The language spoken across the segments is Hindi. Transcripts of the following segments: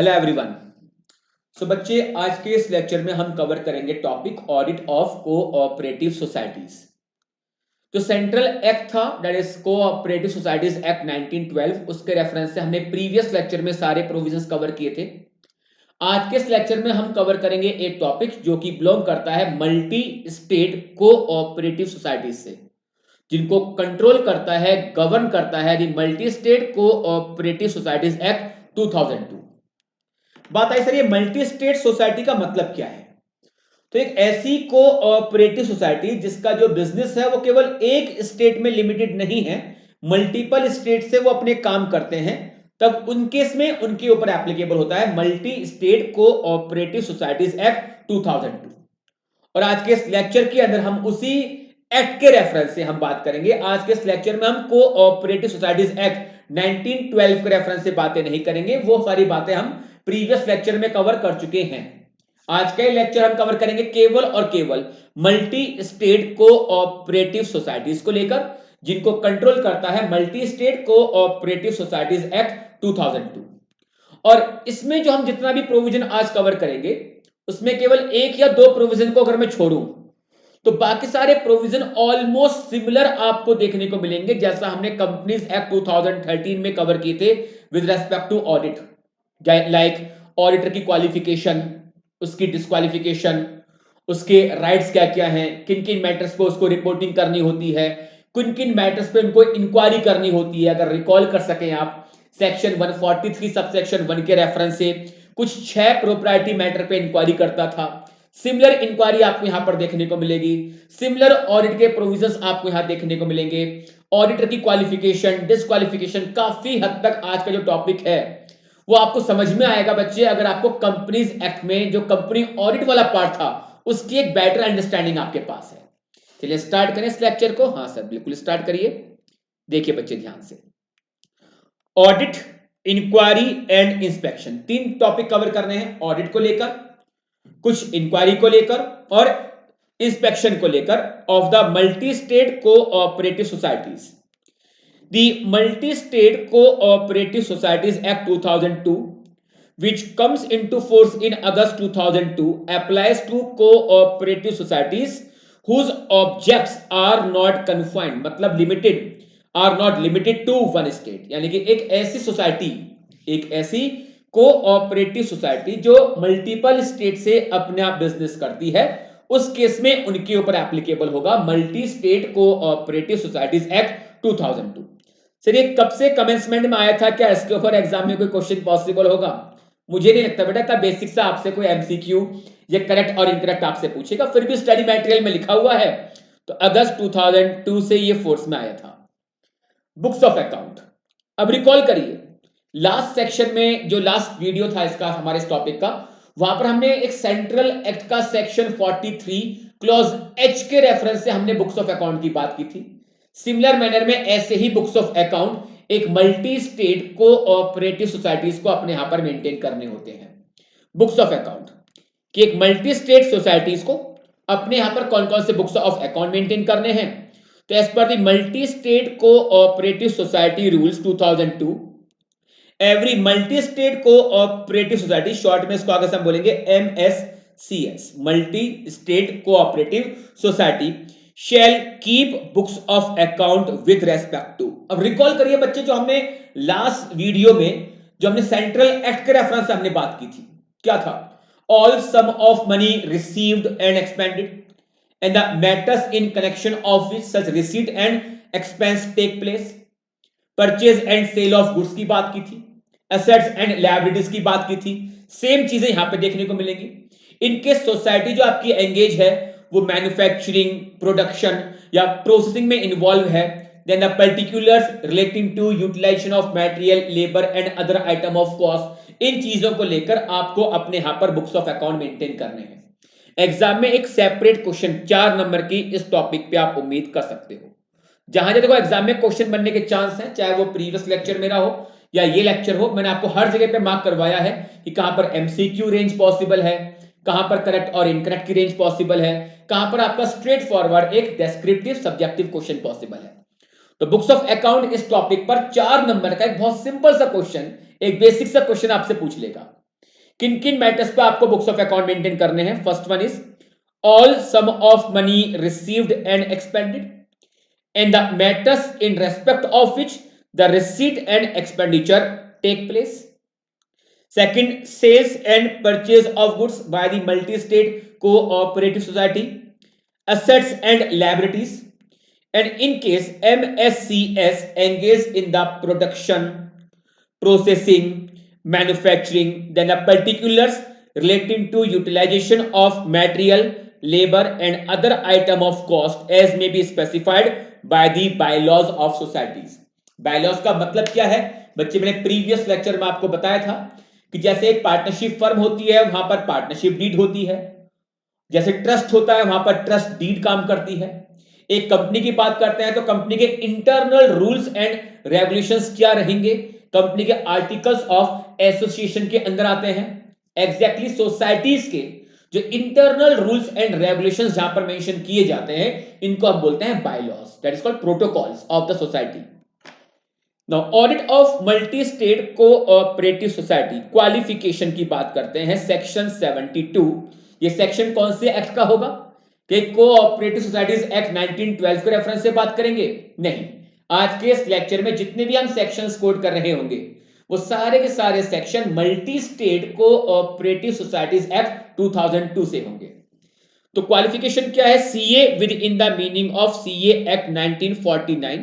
Hello everyone. सो बच्चे, आज के इस लेक्चर में हम कवर करेंगे topic audit of cooperative societies. जो सेंट्रल एक्ट था that is cooperative societies act 1912, उसके रेफरेंस से हमने प्रीवियस लेक्चर में सारे प्रोविजंस कवर किए थे। आज के इस लेक्चर में हम कवर करेंगे एक टॉपिक जो कि बिलोंग करता है मल्टी स्टेट कोऑपरेटिव सोसाइटीज से, जिनको कंट्रोल करता है, गवर्न करता है the multi state cooperative societies act 2002। बात आई सर, ये मल्टी स्टेट सोसाइटी का मतलब क्या है? तो एक ऐसी कोऑपरेटिव सोसाइटी जिसका जो बिजनेस है वो केवल एक स्टेट में लिमिटेड नहीं है, मल्टीपल स्टेट से वो अपने काम करते हैं, तब उन केस में उनके ऊपर एप्लीकेबल होता है multi state cooperative societies act 2002। और आज के इस लेक्चर के अंदर हम उसी एक्ट के रेफरेंस से हम बात करेंगे। आज के इस लेक्चर में हम कोऑपरेटिव सोसाइटीज एक्ट 1912 के रेफरेंस से बातें नहीं करेंगे, वो सारी बातें हम प्रीवियस लेक्चर में कवर कर चुके हैं। आज का लेक्चर हम कवर करेंगे केवल और केवल मल्टी स्टेट कोऑपरेटिव सोसाइटीज को लेकर, जिनको कंट्रोल करता है multi state cooperative societies act 2002। और इसमें जो हम जितना भी प्रोविजन आज कवर करेंगे उसमें केवल एक या दो प्रोविजन को अगर मैं छोड़ूं तो बाकी सारे प्रोविजन ऑलमोस्ट सिमिलर आपको देखने को मिलेंगे, जैसा हमने कंपनीज एक्ट 2013 में कवर किए थे with respect to audit. Like auditor की क्वालिफिकेशन, उसकी डिस्क्वालिफिकेशन, उसके राइट्स क्या क्या हैं, किन किन मैटर्स पे उसको रिपोर्टिंग करनी होती है, किन किन मैटर्स पे उनको इंक्वायरी करनी होती है। अगर रिकॉल कर सकें आप सेक्शन 143 सब सेक्शन 1 के रेफरेंस से कुछ 6 प्रोप्राइटी मैटर पे इंक्वायरी करता था। सिमिलर इंक्वायरी आपको यहां पर देखने को मिलेगी, सिमिलर ऑडिट के प्रोविजंस आपको यहां देखने को मिलेंगे। ऑडिटर की क्वालिफिकेशन, डिस्क्वालिफिकेशन, काफी हद तक आज का जो टॉपिक है वो आपको समझ में आएगा बच्चे, अगर आपको कंपनीज एक्ट में जो कंपनी ऑडिट वाला पार्ट था उसकी एक बेटर अंडरस्टैंडिंग आपके पास है। चलिए स्टार्ट करें इस लेक्चर को। हाँ सर, बिल्कुल स्टार्ट करिए। देखिए बच्चे ध्यान से, ऑडिट, इंक्वायरी एंड इंस्पेक्शन, तीन टॉपिक कवर करने हैं। ऑडिट को लेकर, कुछ इंक्वायरी को लेकर और इंस्पेक्शन को लेकर of the multi state cooperative societies. The Multi-State Cooperative Societies Act 2002, which comes into force in August 2002, applies to cooperative societies whose objects are not confined, मतलब limited, are not limited to one state। यानी कि एक ऐसी सोसाइटी, एक ऐसी कोऑपरेटिव सोसाइटी जो मल्टीपल स्टेट से अपना बिजनेस करती है, उस केस में उनके ऊपर एप्लीकेबल होगा multi state cooperative societies act 2002। Sir ये कब से कमेंसमेंट में आया था? क्या इसके ऊपर एग्जाम में कोई क्वेश्चन पॉसिबल होगा? मुझे नहीं लगता बेटा, इतना बेसिक सा आपसे कोई एमसीक्यू ये करेक्ट और इनकरेक्ट आपसे पूछेगा। फिर भी स्टडी मटेरियल में लिखा हुआ है, तो अगस्त 2002 से ये फोर्स में आया था। बुक्स ऑफ अकाउंट, अब रिकॉल करिए लास्ट सेक्शन में जो लास्ट वीडियो था इसका, हमारे इस टॉपिक का, वहां पर हमने एक सेंट्रल एक्ट का सेक्शन 43 क्लॉज एच के रेफरेंस से हमने बुक्स ऑफ अकाउंट की बात की थी। सिमिलर मैनर में ऐसे ही बुक्स ऑफ अकाउंट एक मल्टी स्टेट कोऑपरेटिव सोसाइटीज को अपने यहां पर मेंटेन करने होते हैं। बुक्स ऑफ अकाउंट कि एक मल्टी स्टेट सोसाइटीज को अपने यहां पर कौन कौन से बुक्स ऑफ अकाउंट मेंटेन करने हैं। तो as per the multi state cooperative society rules 2002, every multi state cooperative society, short में इसको आगे से हम बोलेंगे MSCS, multi state cooperative society shall keep books of account with respect to। अब रिकॉल करिए बच्चे, जो हमने लास्ट वीडियो में जो हमने सेंट्रल एक्ट के रेफरेंस से हमने बात की थी, क्या था? All sum of money received and expended and the matters in connection of which such receipt and expense take place. Purchase and sale of goods की बात की थी, एसेट्स एंड लायबिलिटीज की बात की थी। सेम चीजें यहां पे देखने को मिलेंगी। इनके सोसाइटी जो आपकी एंगेज है वो मैन्युफैक्चरिंग, प्रोडक्शन या प्रोसेसिंग में इन्वॉल्व है, then the particulars relating to utilisation of material, labour and other item of cost, इन चीजों को लेकर आपको अपने यहां पर बुक्स ऑफ अकाउंट मेंटेन करने हैं। एग्जाम में एक सेपरेट क्वेश्चन 4 नंबर की इस टॉपिक पे आप उम्मीद कर सकते हो। जहां देखो एग्जाम में क्वेश्चन बनने के चांस हैं, चाहे वो प्रीवियस लेक्चर मेरा हो या ये लेक्चर हो, मैंने आपको हर जगह पे मार्क करवाया है कि कहां पर एमसीक्यू रेंज पॉसिबल है, कहां पर करेक्ट और इनकरेक्ट की रेंज पॉसिबल है, कहां पर आपका स्ट्रेट फॉरवर्ड एक डेस्क्रिप्टिव सब्जेक्टिव क्वेश्चन पॉसिबल है। तो बुक्स ऑफ अकाउंट इस टॉपिक पर 4 नंबर का एक बहुत सिंपल सा क्वेश्चन, एक बेसिक सा क्वेश्चन आपसे पूछ लेगा। किन किन मैटर्स पे आपको बुक्स ऑफ अकाउंट मेंटेन करने हैं? First one is all sum of money received and expended and the matters in respect of which the receipt and expenditure take place. Second, sales and purchase of goods by the multi-state cooperative society, assets and liabilities, and in case MSCS engage in the production, processing, manufacturing, then the particulars relating to utilization of material, labor, and other item of cost as may be specified by the bylaws of societies. bylaws का मतलब क्या है बच्चे? मैंने प्रीवियस लेक्चर में आपको बताया था कि जैसे एक पार्टनरशिप फर्म होती है वहां पर पार्टनरशिप डीड होती है, जैसे ट्रस्ट होता है वहां पर ट्रस्ट डीड काम करती है। एक कंपनी की बात करते हैं तो कंपनी के इंटरनल रूल्स एंड रेगुलेशंस क्या रहेंगे? कंपनी के आर्टिकल्स ऑफ एसोसिएशन के अंदर आते हैं। एग्जैक्टली सोसाइटीज के जो इंटरनल रूल्स एंड रेगुलेशंस जहां पर मेंशन किए जाते हैं इनको हम बोलते हैं bylaws, that is called protocols of the society. Now audit of multi state cooperative society qualification की बात करते हैं। सेक्शन 72, ये सेक्शन कौन से एक्ट का होगा? कि कोऑपरेटिव सोसाइटीज एक्ट 1912 के रेफरेंस से बात करेंगे? नहीं, आज के इस लेक्चर में जितने भी हम सेक्शंस कोड कर रहे होंगे वो सारे के सारे section multi state cooperative societies act 2002 से होंगे। तो क्वालिफिकेशन क्या है? CA with in the meaning of CA act 1949,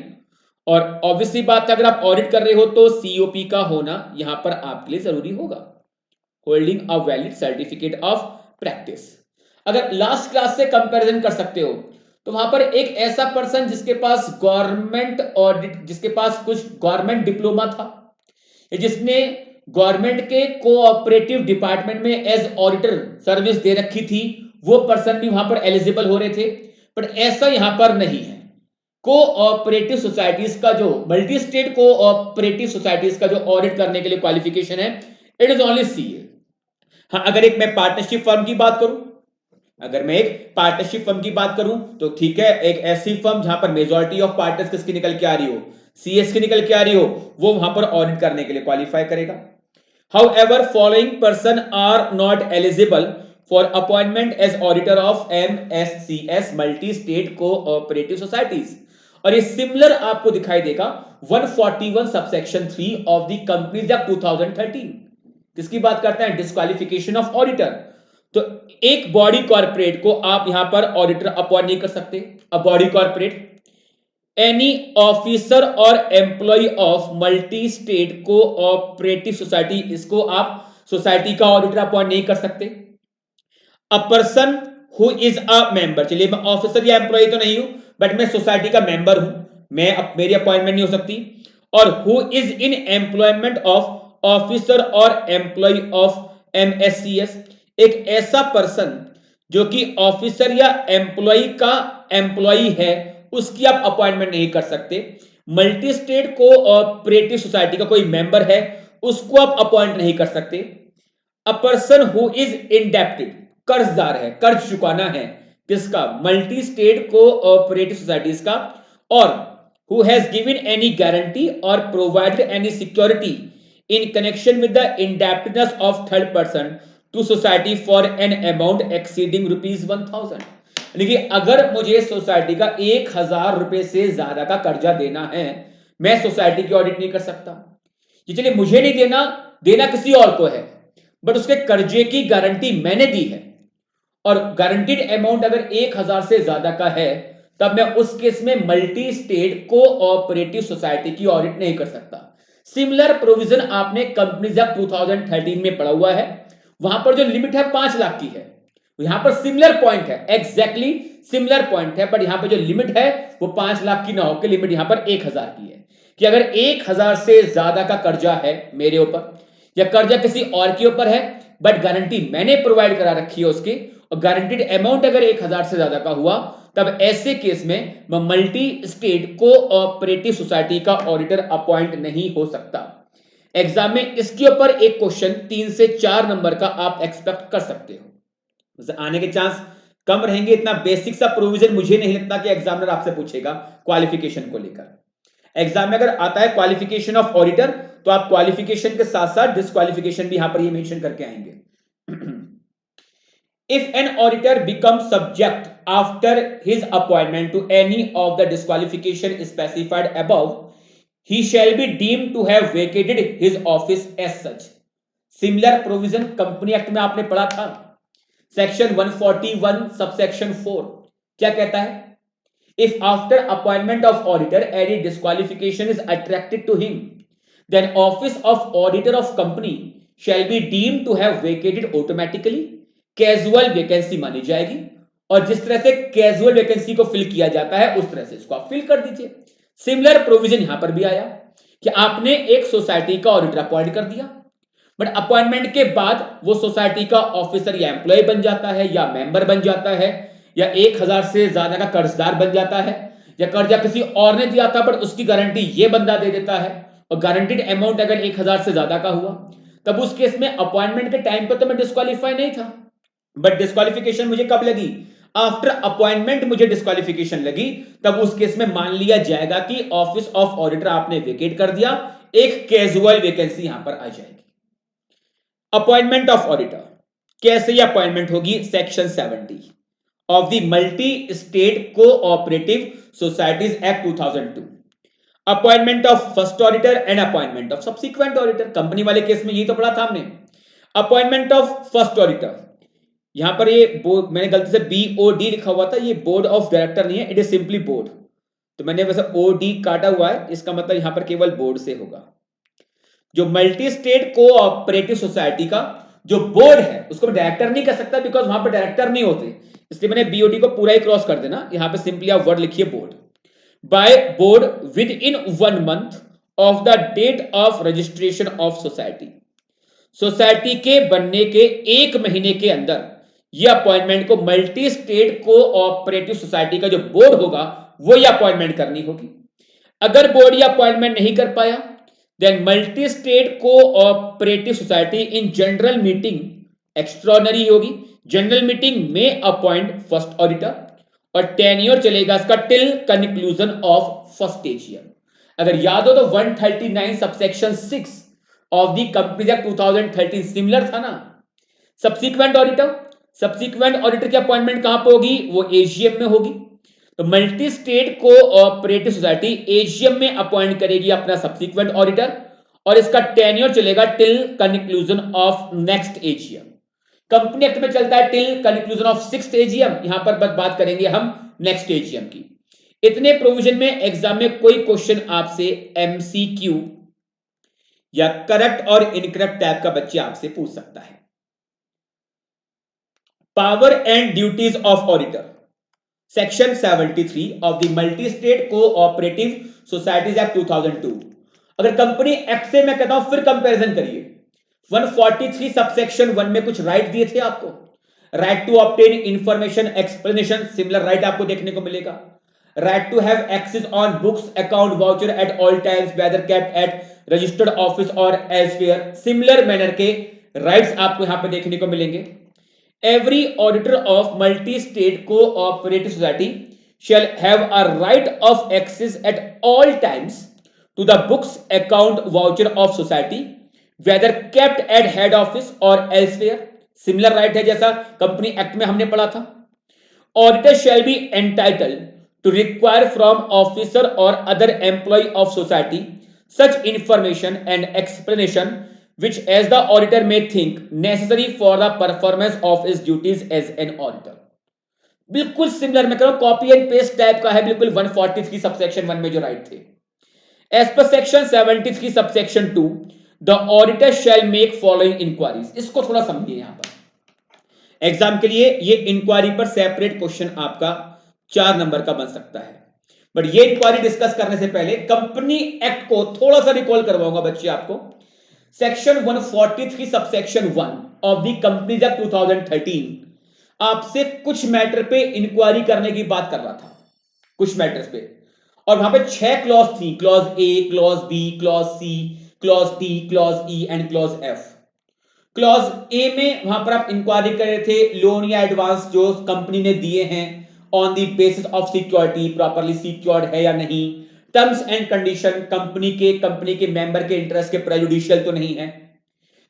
और ऑब्वियसली बात है अगर आप ऑडिट कर रहे हो तो सीओपी का होना यहां पर आपके लिए जरूरी होगा, holding a valid certificate of practice. अगर लास्ट क्लास से कंपैरिजन कर सकते हो तो वहां पर एक ऐसा पर्सन जिसके पास गवर्नमेंट ऑडिट, जिसके पास कुछ गवर्नमेंट डिप्लोमा था, जिसने गवर्नमेंट के कोऑपरेटिव डिपार्टमेंट में एज ऑडिटर सर्विस दे रखी थी, वो पर्सन भी वहां पर एलिजिबल हो रहे थे। बट ऐसा यहां पर नहीं है। कोऑपरेटिव सोसाइटीज का जो मल्टी स्टेट कोऑपरेटिव सोसाइटीज का जो ऑडिट करने के लिए क्वालिफिकेशन है इट इज ओनली सीए। हाँ, अगर एक मैं पार्टनरशिप फर्म की बात करूं, अगर मैं एक पार्टनरशिप फर्म की बात करूं तो ठीक है, एक ऐसी फर्म जहां पर मेजॉरिटी ऑफ पार्टनर्स किसकी निकल के आ रही हो, सीएस की निकल के आ रही हो, वो वहां पर ऑडिट करने के लिए क्वालिफाई करेगा। However, following person are not eligible for appointment as auditor of MSCS multi-state cooperative societies। और ये सिमिलर आपको दिखाई देगा 141 subsection 3 of the companies act 2013। किसकी बात करते हैं? Disqualification of auditor. तो एक बॉडी कॉर्पोरेट को आप यहां पर ऑडिटर अपॉइंट नहीं कर सकते। A body corporate any officer और employ of multi state cooperative society, इसको आप सोसाइटी का ऑडिटर अपॉइंट नहीं कर सकते। A person who is a member, चलिए मैं ऑफिसर या एम्प्लॉय तो नहीं हूं बट मैं सोसाइटी का मेंबर हूं, मेरी अपॉइंटमेंट नहीं हो सकती। और who is in employment of officer और एम्प्लॉय ऑफ एमएससीएस, एक ऐसा पर्सन जो कि ऑफिसर या एम्प्लॉय का एम्प्लॉय है, उसकी आप अपॉइंटमेंट नहीं कर सकते। मल्टी स्टेट कोऑपरेटिव सोसाइटी का कोई मेंबर है, उसको आप अपॉइंट नहीं कर सकते। A person who is indebted, कर्जदार है, कर्ज चुकाना है, किसका? मल्टी स्टेट कोऑपरेटिव सोसाइटीज का। और who has given any guarantee और provided any security in connection with the indebtedness of third person to society for an amount exceeding ₹1000। यानी कि अगर मुझे सोसाइटी का 1000 रुपए से ज्यादा का कर्जा देना है, मैं सोसाइटी की ऑडिट नहीं कर सकता। ये चलिए मुझे नहीं देना, देना किसी और को है, बट उसके कर्जे की गारंटी मैंने दी है और गारंटीड अमाउंट अगर 1000 से ज्यादा का है तब मैं उस केस में मल्टी स्टेट कोऑपरेटिव सोसाइटी की ऑडिट नहीं कर सकता। सिमिलर प्रोविजन आपने कंपनीज एक्ट 2013 में पढ़ा हुआ है। वहां पर जो लिमिट है 5 लाख की है, यहां पर सिमिलर पॉइंट है, एग्जैक्टली सिमिलर पॉइंट है, बट यहां पर जो लिमिट है वो 5 लाख की ना होकर लिमिट यहां पर 1000 की है। कि अगर 1000 से ज्यादा का कर्जा है मेरे ऊपर या कर्जा किसी और के ऊपर है बट गारंटी मैंने प्रोवाइड करा रखी है उसकी, और गारंटीड अमाउंट अगर 1000 से ज्यादा का हुआ, तब ऐसे केस में मैं मल्टी स्टेट कोऑपरेटिव सोसाइटी का ऑडिटर अपॉइंट नहीं हो सकता। एग्जाम में इसके ऊपर एक क्वेश्चन 3 से 4 नंबर का आप एक्सपेक्ट कर सकते हो, आने के चांस कम रहेंगे। इतना बेसिक सा प्रोविजन मुझे नहीं लगता कि एग्जामिनर आपसे पूछेगा क्वालिफिकेशन को लेकर। एग्जाम में अगर आता है क्वालिफिकेशन ऑफ ऑडिटर तो आप क्वालिफिकेशन के साथ साथ डिस्क्वालिफिकेशन भी यहां पर ये मेंशन करके आएंगे। If an auditor becomes subject after his appointment to any of the disqualification specified above, he shall be deemed to have vacated his office as such. Similar provision company act में आपने पढ़ा था, सेक्शन 141 सबसेक्शन 4 क्या कहता है? If after appointment of auditor any disqualification is attracted to him, then office of auditor of company shall be deemed to have vacated automatically. Casual vacancy मानी जाएगी और जिस तरह से कैजुअल वैकेंसी को फिल किया जाता है उस तरह से इसको आप फिल कर दीजिए। सिमिलर प्रोविजन यहां पर भी आया कि आपने एक सोसाइटी का ऑडिटर अपॉइंट कर दिया, बट अपॉइंटमेंट के बाद वो सोसाइटी का ऑफिसर या एम्प्लॉय बन जाता है या मेंबर बन जाता है या 1000 से ज्यादा का कर्जदार बन जाता है या कर्जा किसी और ने दिया था बट उसकी गारंटी ये बंदा दे देता है और गारंटीड अमाउंट अगर 1000 से ज्यादा का हुआ, तब उस केस में अपॉइंटमेंट के टाइम पर तो मैं डिस्क्वालीफाई नहीं था, बट डिस्क्वालिफिकेशन मुझे कब लगी? आफ्टर अपॉइंटमेंट मुझे डिस्क्वालिफिकेशन लगी, तब उस केस में मान लिया जाएगा कि ऑफिस ऑफ ऑडिटर आपने वेकेट कर दिया, एक कैजुअल वैकेंसी यहां पर आ जाएगी। अपॉइंटमेंट ऑफ ऑडिटर कैसे ये अपॉइंटमेंट होगी? Section 70 of the multi state cooperative societies act 2002। Appointment of first auditor and appointment of subsequent auditor. Company वाले केस में यही तो पढ़ा था हमने। अपॉइंटमेंट ऑफ फर्स्ट ऑडिटर, यहां पर ये बोर्ड, मैंने गलती से BOD लिखा हुआ था, ये बोर्ड ऑफ डायरेक्टर नहीं है, इट इज सिंपली बोर्ड, तो मैंने वैसे OD काटा हुआ है, इसका मतलब यहां पर केवल बोर्ड से होगा। जो मल्टी स्टेट कोऑपरेटिव सोसाइटी का जो बोर्ड है उसको मैं डायरेक्टर नहीं कह सकता बिकॉज वहां पर डायरेक्टर नहीं होते, इसलिए मैंने BOD को पूरा ही क्रॉस कर देना, यहां पे सिंपली आप वर्ड लिखिए board. By board within 1 month of the date of registration of society. Society के बनने के 1 महीने के अंदर यह अपॉइंटमेंट को मल्टी स्टेट कोऑपरेटिव सोसाइटी का जो बोर्ड होगा वो ये अपॉइंटमेंट करनी होगी। अगर बोर्ड ये अपॉइंटमेंट नहीं कर पाया, then multi-state cooperative society in general meeting extraordinary होगी, जनरल मीटिंग में अपॉइंट फर्स्ट ऑडिटर और टेन्योर चलेगा इसका till conclusion of first AGM. अगर याद हो तो 139 subsection 6 of the companies act 2013 similar था ना। सब्सिक्वेंट ऑडिटर, सब्सिक्वेंट ऑडिटर की अपॉइंटमेंट कहां पर होगी? वो एजीएम में होगी। तो multi state cooperative society AGM में अपॉइंट करेगी अपना सब्सिक्वेंट ऑडिटर और इसका टेन्योर चलेगा till conclusion of next AGM. Company act में चलता है till conclusion of 6th AGM, यहां पर बात करेंगे हम नेक्स्ट एजीएम की। इतने प्रोविजन में एग्जाम में कोई क्वेश्चन आपसे MCQ या करेक्ट और इनकरेक्ट टाइप का बच्चे आपसे पूछ सकता है। Power and duties of auditor, section 73 of the multi state cooperative societies act 2002। अगर कंपनी एक्ट से मैं कहता हूं फिर कंपैरिजन करिए, 143 सबसेक्शन 1 में कुछ राइट दिए थे आपको, right to obtain information explanation, similar right आपको देखने को मिलेगा। Right to have access on books account voucher at all times whether kept at registered office और एल्सवेयर, सिमिलर मैनर के राइट्स आपको यहां पे देखने को मिलेंगे। Every auditor of multi-state cooperative society shall have a right of access at all times to the books, account, voucher of society, whether kept at head office or elsewhere. Similar right है जैसा कंपनी एक्ट में हमने पढ़ा था। Auditor shall be entitled to require from officer or other employee of society such information and explanation which as the auditor may think necessary for the performance of his duties as an auditor। बिल्कुल सिमिलर मैं कह रहा हूं, कॉपी एंड पेस्ट टाइप का है बिल्कुल 143 सबसेक्शन 1 में जो राइट थे। As per section 73 subsection 2 the auditor shall make following inquiries. इसको थोड़ा समझिए, यहां पर एग्जाम के लिए ये इंक्वायरी पर सेपरेट क्वेश्चन आपका 4 नंबर का बन सकता है, बट ये इंक्वायरी डिस्कस करने से पहले कंपनी एक्ट को थोड़ा सा रिकॉल करवाऊंगा बच्चे आपको। Section 143 subsection 1 of the companies act 2013 आपसे कुछ मैटर पे इंक्वायरी करने की बात कर रहा था, कुछ मैटर्स पे, और वहां पे 6 क्लॉज थी, clause A, clause B, clause C, clause D, clause E and clause F। Clause A में वहां पर आप इंक्वायरी कर रहे थे लोन या एडवांस जो कंपनी ने दिए हैं on the basis of security, properly secured है या नहीं, टर्म्स एंड कंडीशन कंपनी के मेंबर के इंटरेस्ट के प्रेजुडिशियल तो नहीं है।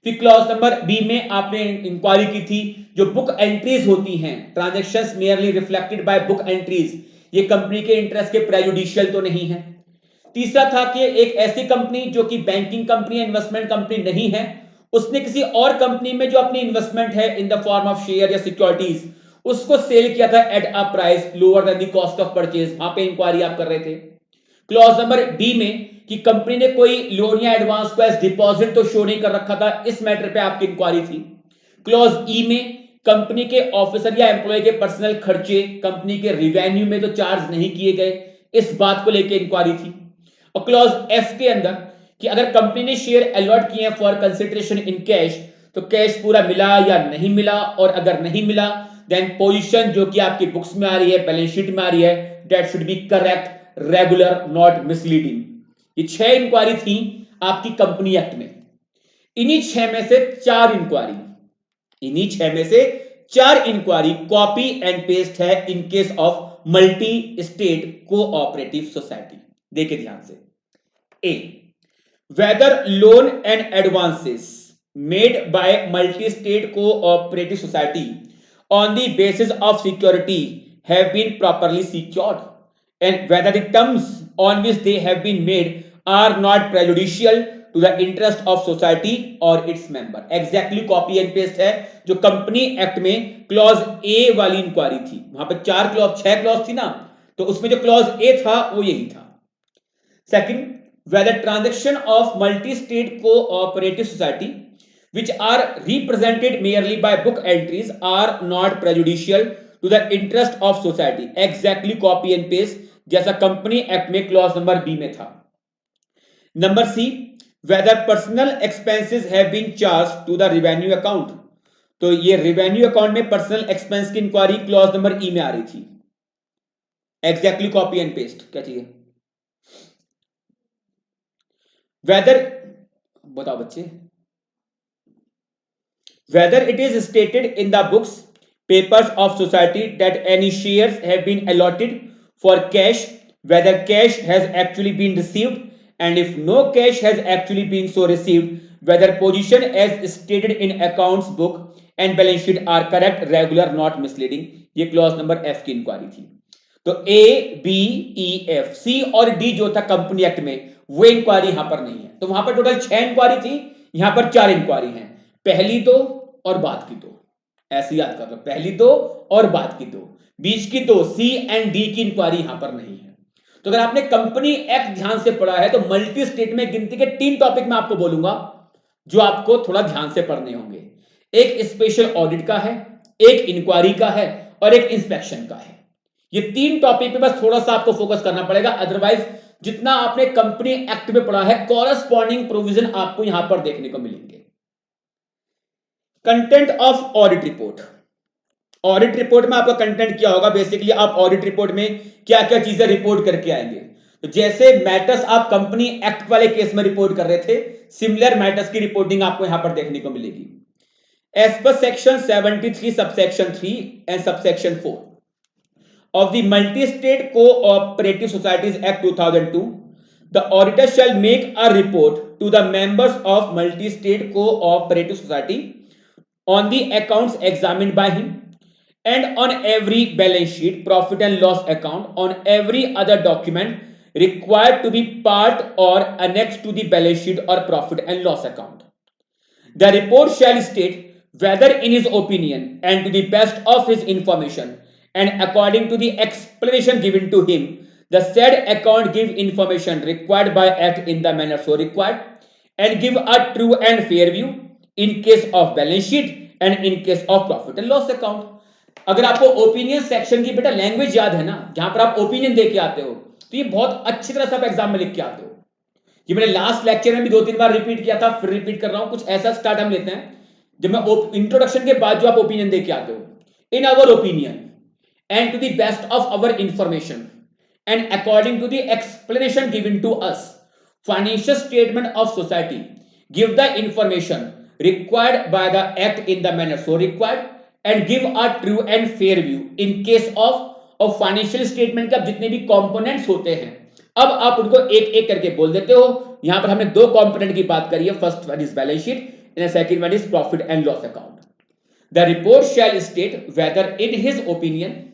फिर क्लॉज नंबर बी में आपने इंक्वायरी की थी जो बुक एंट्रीज होती हैं, transactions merely reflected by book entries, ये कंपनी के इंटरेस्ट के प्रेजुडिशियल तो नहीं है। तीसरा था कि एक ऐसी कंपनी जो कि बैंकिंग कंपनी, इन्वेस्टमेंट कंपनी नहीं है, उसने किसी और कंपनी में जो अपनी इन्वेस्टमेंट है in the form of share या सिक्योरिटीज, उसको सेल किया था at a price lower than the cost of purchase, वहां पे इंक्वायरी आप कर रहे थे। क्लॉज नंबर डी में कि कंपनी ने कोई लोन या एडवांस को एज डिपॉजिट तो शो नहीं कर रखा था, इस मैटर पे आपकी इंक्वायरी थी। क्लॉज ई में कंपनी के ऑफिसर या एम्प्लॉय के पर्सनल खर्चे कंपनी के रिवेन्यू में तो चार्ज नहीं किए गए, इस बात को लेकर इंक्वायरी थी। और क्लॉज एफ के अंदर कि अगर कंपनी ने शेयर अलॉट किए हैं फॉर कंसिडरेशन इन कैश, तो कैश पूरा मिला या नहीं मिला, और अगर नहीं मिला देन पोजीशन जो कि आपकी बुक्स में आ रही है, बैलेंस शीट में आ रही है, that should be correct, regular, not misleading. ये 6 इंक्वायरी थी आपकी कंपनी एक्ट में। इन्हीं 6 में से 4 इंक्वायरी कॉपी एंड पेस्ट है in case of multi state cooperative society. देखिए ध्यान से। ए, whether loan and advances made by multi-state cooperative society on the basis of security have been properly secured, and whether the terms on which they have been made are not prejudicial to the interest of society or its member। Exactly copy and paste है जो कंपनी एक्ट में क्लॉज ए वाली इंक्वायरी थी, वहां पर 6 क्लॉज थी ना, तो उसमें जो क्लॉज ए था वो यही था। Second, whether transaction of multi-state cooperative society which are represented merely by book entries are not prejudicial to the interest of society। Exactly copy and paste जैसा कंपनी एक्ट में क्लॉज नंबर बी में था। Number C, whether personal expenses have been charged to the revenue account, तो ये रेवेन्यू अकाउंट में पर्सनल एक्सपेंस की इंक्वायरी क्लॉज नंबर ई में आ रही थी। एग्जैक्टली कॉपी एंड पेस्ट क्या चाहिए? वेदर, बताओ बच्चे, whether it is stated in the books papers of society that any shares have been allotted for cash, whether cash has actually been received, and if no cash has actually been so received, whether position as stated in accounts book and balance sheet are correct, regular, not misleading। ये क्लॉज नंबर एफ की इंक्वायरी थी। तो A B E F C और डी जो था कंपनी एक्ट में, वो इंक्वायरी यहां पर नहीं है। तो वहां पर टोटल 6 इंक्वायरी थी, यहां पर 4 इंक्वायरी हैं, पहली 2 और बाद की 2, ऐसे याद कर लो, पहली 2 और बाद की 2, बीच की 2 सी एंड डी की इंक्वायरी यहां पर नहीं है। तो अगर आपने कंपनी एक्ट ध्यान से पढ़ा है तो मल्टी स्टेट में गिनती के 3 टॉपिक मैं आपको बोलूंगा जो आपको थोड़ा ध्यान से पढ़ने होंगे। एक स्पेशल ऑडिट का है, एक इंक्वायरी का है और एक इंस्पेक्शन का है। ये 3 टॉपिक पे बस थोड़ा सा आपको फोकस करना पड़ेगा, अदरवाइज जितना आपने कंपनी एक्ट में पढ़ा है कॉरस्पॉन्डिंग प्रोविजन आपको यहां पर देखने को मिलेंगे। Content of audit report. Audit report में आपका कंटेंट क्या होगा? बेसिकली आप ऑडिट रिपोर्ट में क्या क्या चीजें रिपोर्ट करके आएंगे। तो जैसे मैटर्स आप कंपनी एक्ट वाले केस में रिपोर्ट कर रहे थे, सिमिलर मैटर्स की रिपोर्टिंग आपको यहां पर देखने को मिलेगी। As per section 73 subsection 3 and subsection 4 of the Multi-State Cooperative Societies Act 2002, the auditor shall make a report to the members of Multi-State Cooperative Society on the accounts examined by him and on every balance sheet, profit and loss account, on every other document required to be part or annexed to the balance sheet or profit and loss account. The report shall state whether in his opinion and to the best of his information and according to the explanation given to him, the said account give information required by act in the manner so required, and give a true and fair view in case of balance sheet and in case of profit and loss account। अगर आपको ओपिनियन सेक्शन की बेटा लैंग्वेज याद है ना, जहां पर आप ओपिनियन दे के आते हो, तो ये बहुत अच्छी तरह से आप एग्जाम में लिख के आते हो। ये मैंने लास्ट लेक्चर में भी 2-3 बार रिपीट किया था, फिर रिपीट कर रहा हूं। कुछ ऐसा स्टार्ट हम लेते हैं जब मैं इंट्रोडक्शन के बाद जो आप ओपिनियन दे के आते हो, इन अवर opinion and to the best of our information and according to the explanation given to us, financial statement of society give the information required by the act in the manner so required and give a true and fair view in case of financial statement के जितने भी components होते हैं, अब आप उनको एक एक करके बोल देते हो। यहां पर हमने 2 कंपोनेंट की बात करी है, first one is balance sheet and the second one is profit and loss account. The report shall state whether in his opinion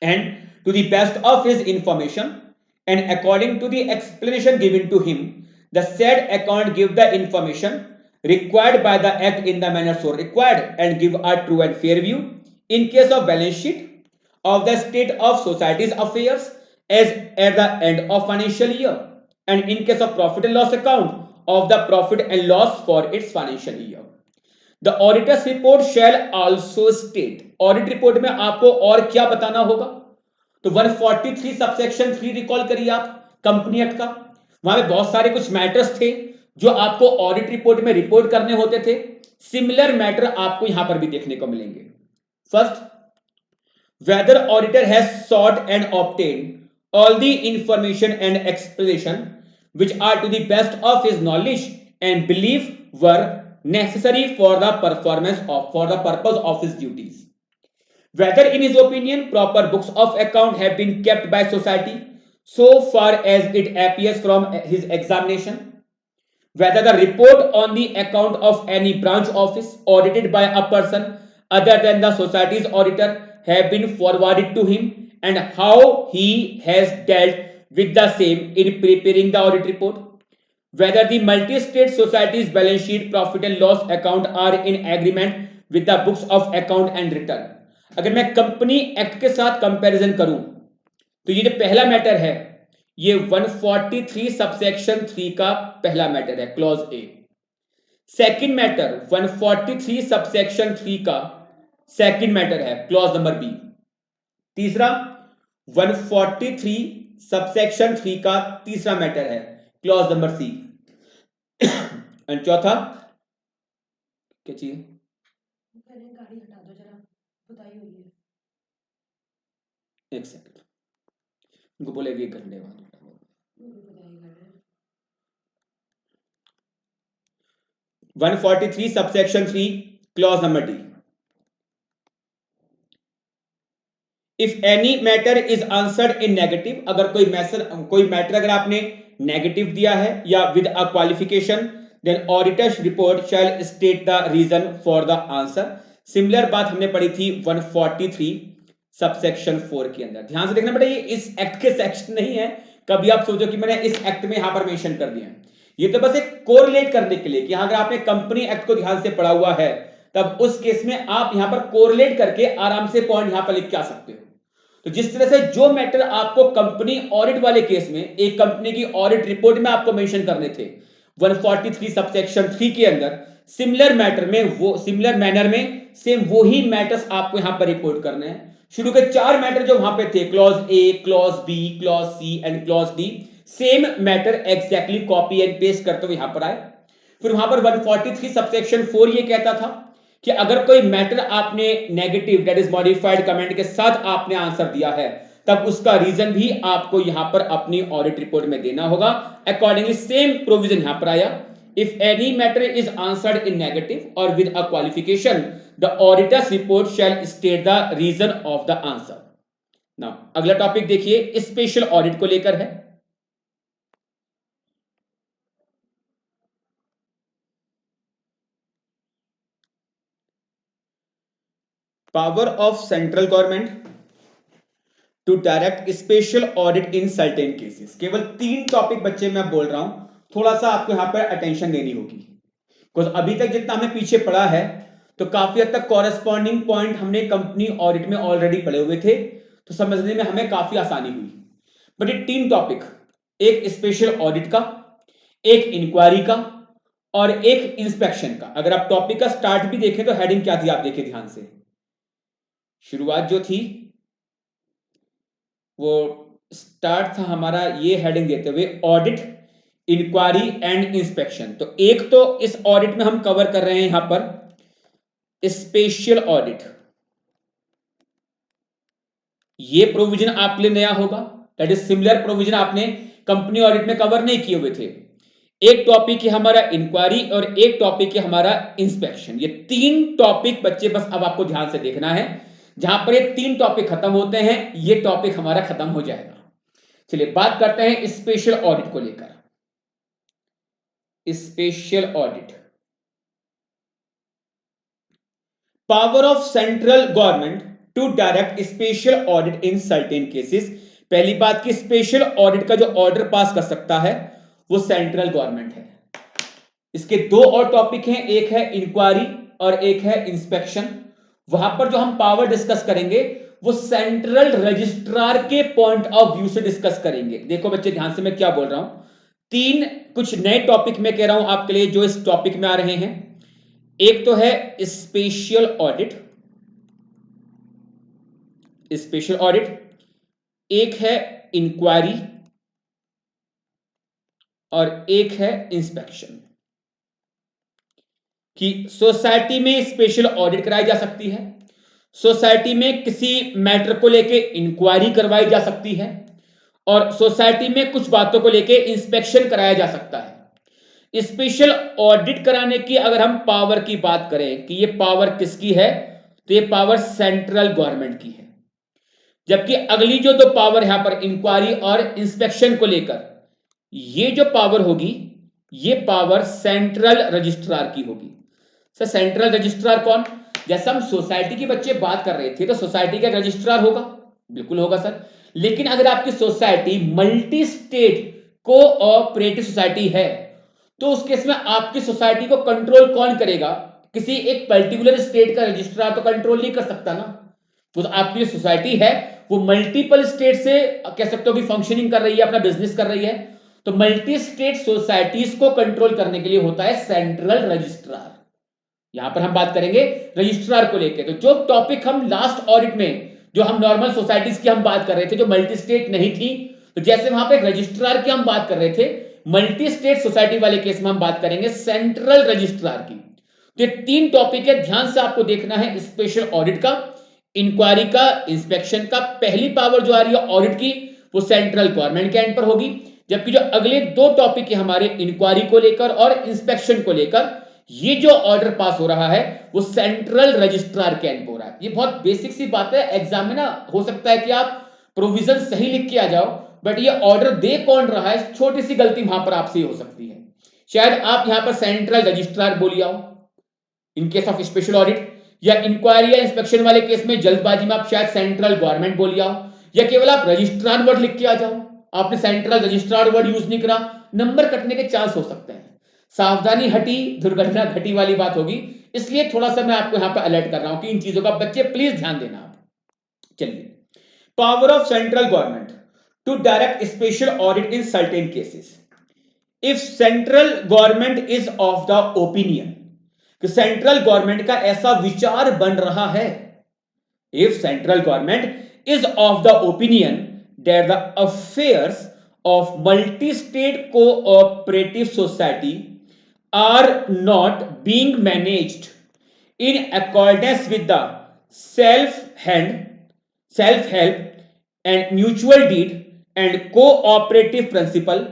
and to the best of his information and according to the explanation given to him, the said account give the information required by the act in the manner so required and give a true and fair view in case of balance sheet of the state of society's affairs as at the end of financial year, and in case of profit and loss account of the profit and loss for its financial year. The auditor's report shall also state, audit report में आपको और क्या बताना होगा? तो 143 सबसेक्शन 3 रिकॉल करिए आप कंपनी एक्ट का। वहां पे बहुत सारे कुछ मैटर्स थे जो आपको ऑडिट रिपोर्ट में रिपोर्ट करने होते थे। सिमिलर मैटर आपको यहां पर भी देखने को मिलेंगे। First, whether auditor has sought and obtained all the information and explanation which are to the best of his knowledge and belief were necessary for the purpose of his duties, whether in his opinion proper books of account have been kept by society so far as it appears from his examination, whether the report on the account of any branch office audited by a person other than the society's auditor have been forwarded to him and how he has dealt with the same in preparing the audit report, whether the multi-state society's balance sheet, profit and loss account are in agreement with the books of account and return. अगर मैं कंपनी एक्ट के साथ कंपैरिजन करूं तो ये जो पहला मैटर है ये 143 सबसेक्शन 3 का पहला मैटर है, clause A. Second matter 143 subsection 3 का सेकंड मैटर है, क्लॉज नंबर बी। तीसरा 143 सबसेक्शन 3 का तीसरा मैटर है, क्लॉज नंबर सी। एंड चौथा क्या चाहिए? गाड़ी हटा दो जरा, बताइए हुई है। एक सेकंड, उनको बोलेगी 1 घंटे बाद। 143 subsection 3 clause number D. If any matter is answered in negative, अगर कोई मैटर अगर आपने नेगेटिव दिया है या with a qualification, then auditor's report shall state the reason for the answer. Similar बात हमने पढ़ी थी 143 सबसेक्शन 4 के अंदर। ध्यान से देखना बेटा, ये इस एक्ट के सेक्शन नहीं है, कभी आप सोचो कि मैंने इस एक्ट में यहां पर मेंशन कर दिया है। ये तो बस एक कोरिलेट करने के लिए कि अगर आपने कंपनी एक्ट को ध्यान से पढ़ा हुआ है तब उस केस में आप यहां पर कोरिलेट करके आराम से पॉइंट यहां पर लिख के आ सकते हो। तो जिस तरह से जो मैटर आपको कंपनी ऑडिट वाले केस में एक कंपनी की ऑडिट रिपोर्ट में आपको मेंशन करने थे 143 सबसेक्शन 3 के अंदर, सिमिलर मैनर में सेम वही मैटर्स आपको यहां पर रिपोर्ट करने हैं। शुरू के 4 मैटर जो वहां पे थे, clause A, clause B, clause C and clause D, same matter exactly copy and paste करते हुए यहां पर आए। फिर वहां पर 143 सबसेक्शन 4 ये कहता था कि अगर कोई मैटर आपने negative that is modified comment के साथ आपने आंसर दिया है तब उसका रीजन भी आपको यहां पर अपनी ऑडिट रिपोर्ट में देना होगा। अकॉर्डिंगली सेम प्रोविजन यहां पर आया, if any matter is answered in negative और with a qualification the auditor's report shall state the reason of the answer. Now अगला टॉपिक देखिए, स्पेशल ऑडिट को लेकर है। Power of central government to direct special audit in certain cases. केवल 3 टॉपिक बच्चे मैं बोल रहा हूं, थोड़ा सा आपको यहां पर अटेंशन देनी होगी, बिकॉज अभी तक जितना हमने पीछे पढ़ा है तो काफी हद तक कॉरेस्पॉन्डिंग पॉइंट हमने कंपनी ऑडिट में ऑलरेडी पढ़े हुए थे, तो समझने में हमें काफी आसानी हुई। बट ये 3 टॉपिक, एक स्पेशल ऑडिट का, एक इंक्वायरी का और एक इंस्पेक्शन का। अगर आप टॉपिक का स्टार्ट भी देखें तो हेडिंग क्या थी, आप देखिए ध्यान से। शुरुआत जो थी वो स्टार्ट था हमारा ये हेडिंग देते हुए, ऑडिट, इंक्वायरी एंड इंस्पेक्शन। तो एक तो इस ऑडिट में हम कवर कर रहे हैं यहां पर स्पेशल ऑडिट। ये प्रोविजन आपके लिए नया होगा, दैट इज सिमिलर प्रोविजन आपने कंपनी ऑडिट में कवर नहीं किए हुए थे। एक टॉपिक है हमारा इंक्वायरी और एक टॉपिक है हमारा इंस्पेक्शन। ये 3 टॉपिक बच्चे बस अब आपको ध्यान से देखना है। जहां पर ये 3 टॉपिक खत्म होते हैं ये टॉपिक हमारा खत्म हो जाएगा। चलिए बात करते हैं स्पेशल ऑडिट को लेकर। Special audit power of central government to direct special audit in certain cases. पहली बात कि स्पेशल ऑडिट का जो ऑर्डर पास कर सकता है वो सेंट्रल गवर्नमेंट है। इसके दो और टॉपिक हैं, एक है इंक्वायरी और एक है इंस्पेक्शन। वहां पर जो हम पावर डिस्कस करेंगे वो सेंट्रल रजिस्ट्रार के पॉइंट ऑफ व्यू से डिस्कस करेंगे। देखो बच्चे ध्यान से मैं क्या बोल रहा हूं, तीन कुछ नए टॉपिक मैं कह रहा हूं आपके लिए जो इस टॉपिक में आ रहे हैं। एक तो है स्पेशल ऑडिट, स्पेशल ऑडिट, एक है इंक्वायरी और एक है इंस्पेक्शन। कि सोसाइटी में स्पेशल ऑडिट कराई जा सकती है, सोसाइटी में किसी मैटर को लेके इंक्वायरी करवाई जा सकती है और सोसाइटी में कुछ बातों को लेके इंस्पेक्शन कराया जा सकता है। स्पेशल ऑडिट कराने की अगर हम पावर की बात करें कि ये पावर किसकी है, तो ये पावर सेंट्रल गवर्नमेंट की है। जबकि अगली जो दो पावर यहां पर इंक्वायरी और इंस्पेक्शन को लेकर, ये जो पावर होगी ये पावर सेंट्रल रजिस्ट्रार की होगी। सर सेंट्रल रजिस्ट्रार कौन? जैसे हम सोसाइटी की बच्चे बात कर रहे थे तो सोसाइटी का रजिस्ट्रार होगा, बिल्कुल होगा सर। लेकिन अगर आपकी society multi state cooperative society है तो उस केस में आपकी सोसाइटी को कंट्रोल कौन करेगा? किसी एक पर्टिकुलर स्टेट का रजिस्ट्रार तो कंट्रोल नहीं कर सकता ना। तो आपकी जो सोसाइटी है वो मल्टीपल स्टेट से कह सकते हो कि फंक्शनिंग कर रही है, अपना बिजनेस कर रही है। तो मल्टी स्टेट सोसाइटीज को कंट्रोल करने के लिए होता है सेंट्रल रजिस्ट्रार। यहां पर हम बात करेंगे रजिस्ट्रार को लेकर। तो जो टॉपिक हम लास्ट ऑडिट में जो हम नॉर्मल सोसाइटीज की हम बात कर रहे थे जो मल्टी स्टेट नहीं थी, तो जैसे वहां पे रजिस्ट्रार की हम बात कर रहे थे, मल्टी स्टेट सोसाइटी वाले केस में हम बात करेंगे सेंट्रल रजिस्ट्रार की। तो ये तीन टॉपिक है, ध्यान से आपको देखना है, स्पेशल ऑडिट का, इंक्वायरी का, इंस्पेक्शन का। पहली पावर जो आ रही है ऑडिट की वो सेंट्रल गवर्नमेंट के एंड पर होगी, जबकि जो अगले दो टॉपिक है हमारे इंक्वायरी को लेकर और इंस्पेक्शन को लेकर, ये जो ऑर्डर पास हो रहा है वो सेंट्रल रजिस्ट्रार के एंड पर हो रहा है। ये बहुत बेसिक सी बात है, एग्जाम में ना हो सकता है कि आप प्रोविजन सही लिख के आ जाओ बट ये ऑर्डर दे कौन रहा है, छोटी सी गलती वहां पर आपसे हो सकती है। शायद आप यहां पर सेंट्रल रजिस्ट्रार बोलिए आओ in case of special audit, या इंक्वायरी या इंस्पेक्शन वाले केस में जल्दबाजी में आप शायद सेंट्रल गवर्नमेंट बोलिए आओ, या केवल आप रजिस्ट्रार वर्ड लिख के आ जाओ, आपने सेंट्रल रजिस्ट्रार वर्ड यूज नहीं करा, नंबर कटने के चांस हो सकते हैं। सावधानी हटी दुर्घटना घटी वाली बात होगी, इसलिए थोड़ा सा मैं आपको यहां पर अलर्ट कर रहा हूं कि इन चीजों का बच्चे प्लीज ध्यान देना आप। चलिए, power of central government to direct special audit in certain cases. If central government is of the opinion कि सेंट्रल गवर्नमेंट का ऐसा विचार बन रहा है, if central government is of the opinion that the affairs of multi-state cooperative society are not being managed in accordance with the self-help and mutual deed and cooperative principle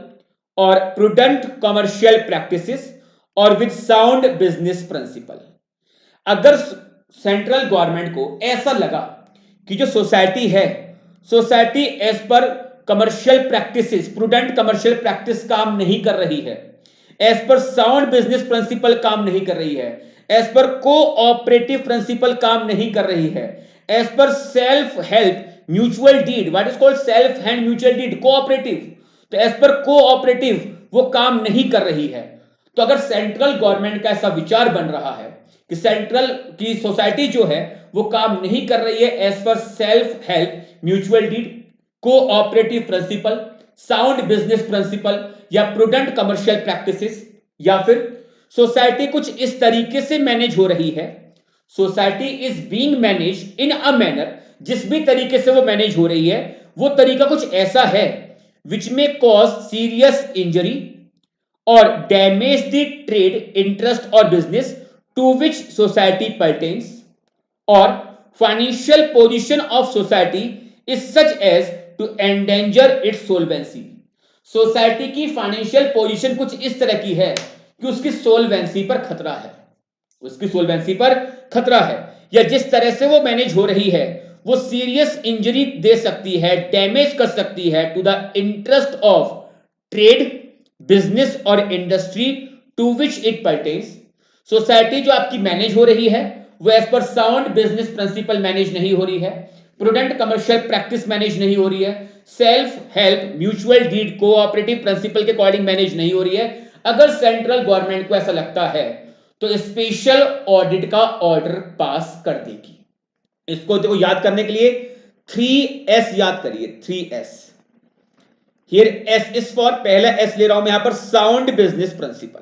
or prudent commercial practices or with sound business principle। अगर सेंट्रल गवर्नमेंट को ऐसा लगा कि जो सोसाइटी है, society as per commercial practices, prudent commercial practice काम नहीं कर रही है, एज पर साउंड बिजनेस प्रिंसिपल काम नहीं कर रही है, एज पर कोऑपरेटिव प्रिंसिपल काम नहीं कर रही है, as per self help mutual deed, what is called self help mutual deed, cooperative, तो एज पर कोऑपरेटिव वो काम नहीं कर रही है। तो अगर सेंट्रल गवर्नमेंट का ऐसा विचार बन रहा है कि सेंट्रल की सोसाइटी जो है वो काम नहीं कर रही है as per self help mutual deed, cooperative principle, sound business principle या प्रूडेंट कमर्शियल प्रैक्टिसेस, या फिर सोसाइटी कुछ इस तरीके से मैनेज हो रही है, society is being manage in a manner, जिस भी तरीके से वो मैनेज हो रही है वो तरीका कुछ ऐसा है which may cause serious injury और डैमेज द ट्रेड इंटरेस्ट और business to which society pertains, और financial position of society is such as to endanger its solvency. Society की फाइनेंशियल पोजीशन कुछ इस तरह की है कि उसकी सोल्वेंसी पर खतरा है, उसकी सोल्वेंसी पर खतरा है, या जिस तरह से वो मैनेज हो रही है वो सीरियस इंजरी दे सकती है, डैमेज कर सकती है to the interest of trade, business और industry to which it pertains. Society जो आपकी मैनेज हो रही है वो as per sound business principal manage नहीं हो रही है, प्रूडेंट कमर्शियल प्रैक्टिस मैनेज नहीं हो रही है, self help mutual deed cooperative principle के अकॉर्डिंग मैनेज नहीं हो रही है, अगर सेंट्रल गवर्नमेंट को ऐसा लगता है तो स्पेशल ऑडिट का ऑर्डर पास कर देगी। इसको देखो याद करने के लिए 3S याद करिए, 3S। Here S is for, पहला S ले रहा हूं मैं यहां पर, साउंड बिजनेस प्रिंसिपल,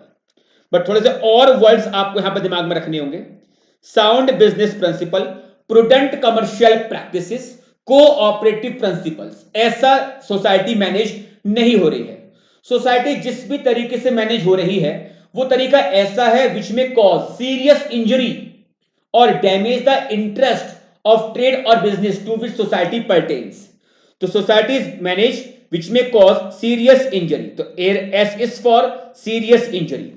बट थोड़े से और वर्ड्स आपको यहां पर दिमाग में रखने होंगे। Sound business principle, prudent commercial practices, cooperative principles. ऐसा सोसाइटी मैनेज नहीं हो रही है। सोसाइटी जिस भी तरीके से मैनेज हो रही है वो तरीका ऐसा है which may cause serious injury और damage the interest of trade और business to which society pertains. तो society manage which may cause serious injury, तो S is for serious injury.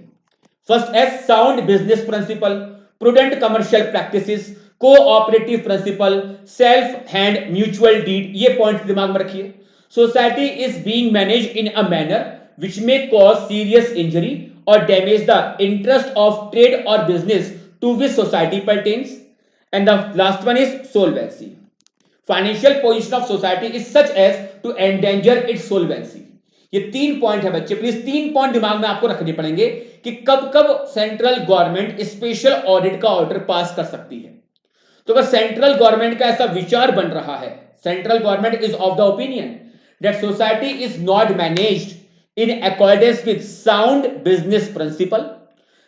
First S sound business principle, prudent commercial practices, cooperative principle, self हैंड म्यूचुअल डीड, ये पॉइंट दिमाग में रखिए। Society is being manage in a manner which may cause serious injury और damage the interest of trade और business to which society pertains. And the last one is solvency, financial position of society is such as to endanger its solvency. ये 3 पॉइंट है बच्चे, प्लीज 3 पॉइंट दिमाग में आपको रखने पड़ेंगे कि कब कब सेंट्रल गवर्नमेंट स्पेशल ऑडिट का ऑर्डर पास कर सकती है। तो अगर सेंट्रल गवर्नमेंट का ऐसा विचार बन रहा है, central government is of the opinion that society is not managed in accordance with sound business principle,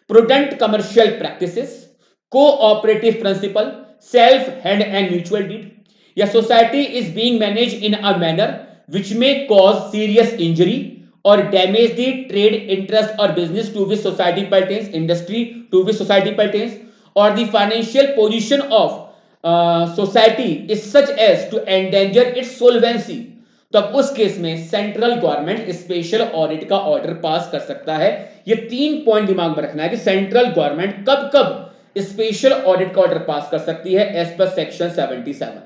prudent commercial practices, cooperative principle, self हैंड एंड म्यूचुअल डीड, या society is being managed in a manner which may cause serious injury or damage the trade interest or business to which society pertains, industry to which society pertains, or the financial position of society is such as to endanger its solvency, तो अब उस केस में सेंट्रल गवर्नमेंट स्पेशल ऑडिट का ऑर्डर पास कर सकता है। ये 3 पॉइंट दिमाग में रखना है कि सेंट्रल गवर्नमेंट कब कब स्पेशल ऑडिट का ऑर्डर पास कर सकती है as per section 77।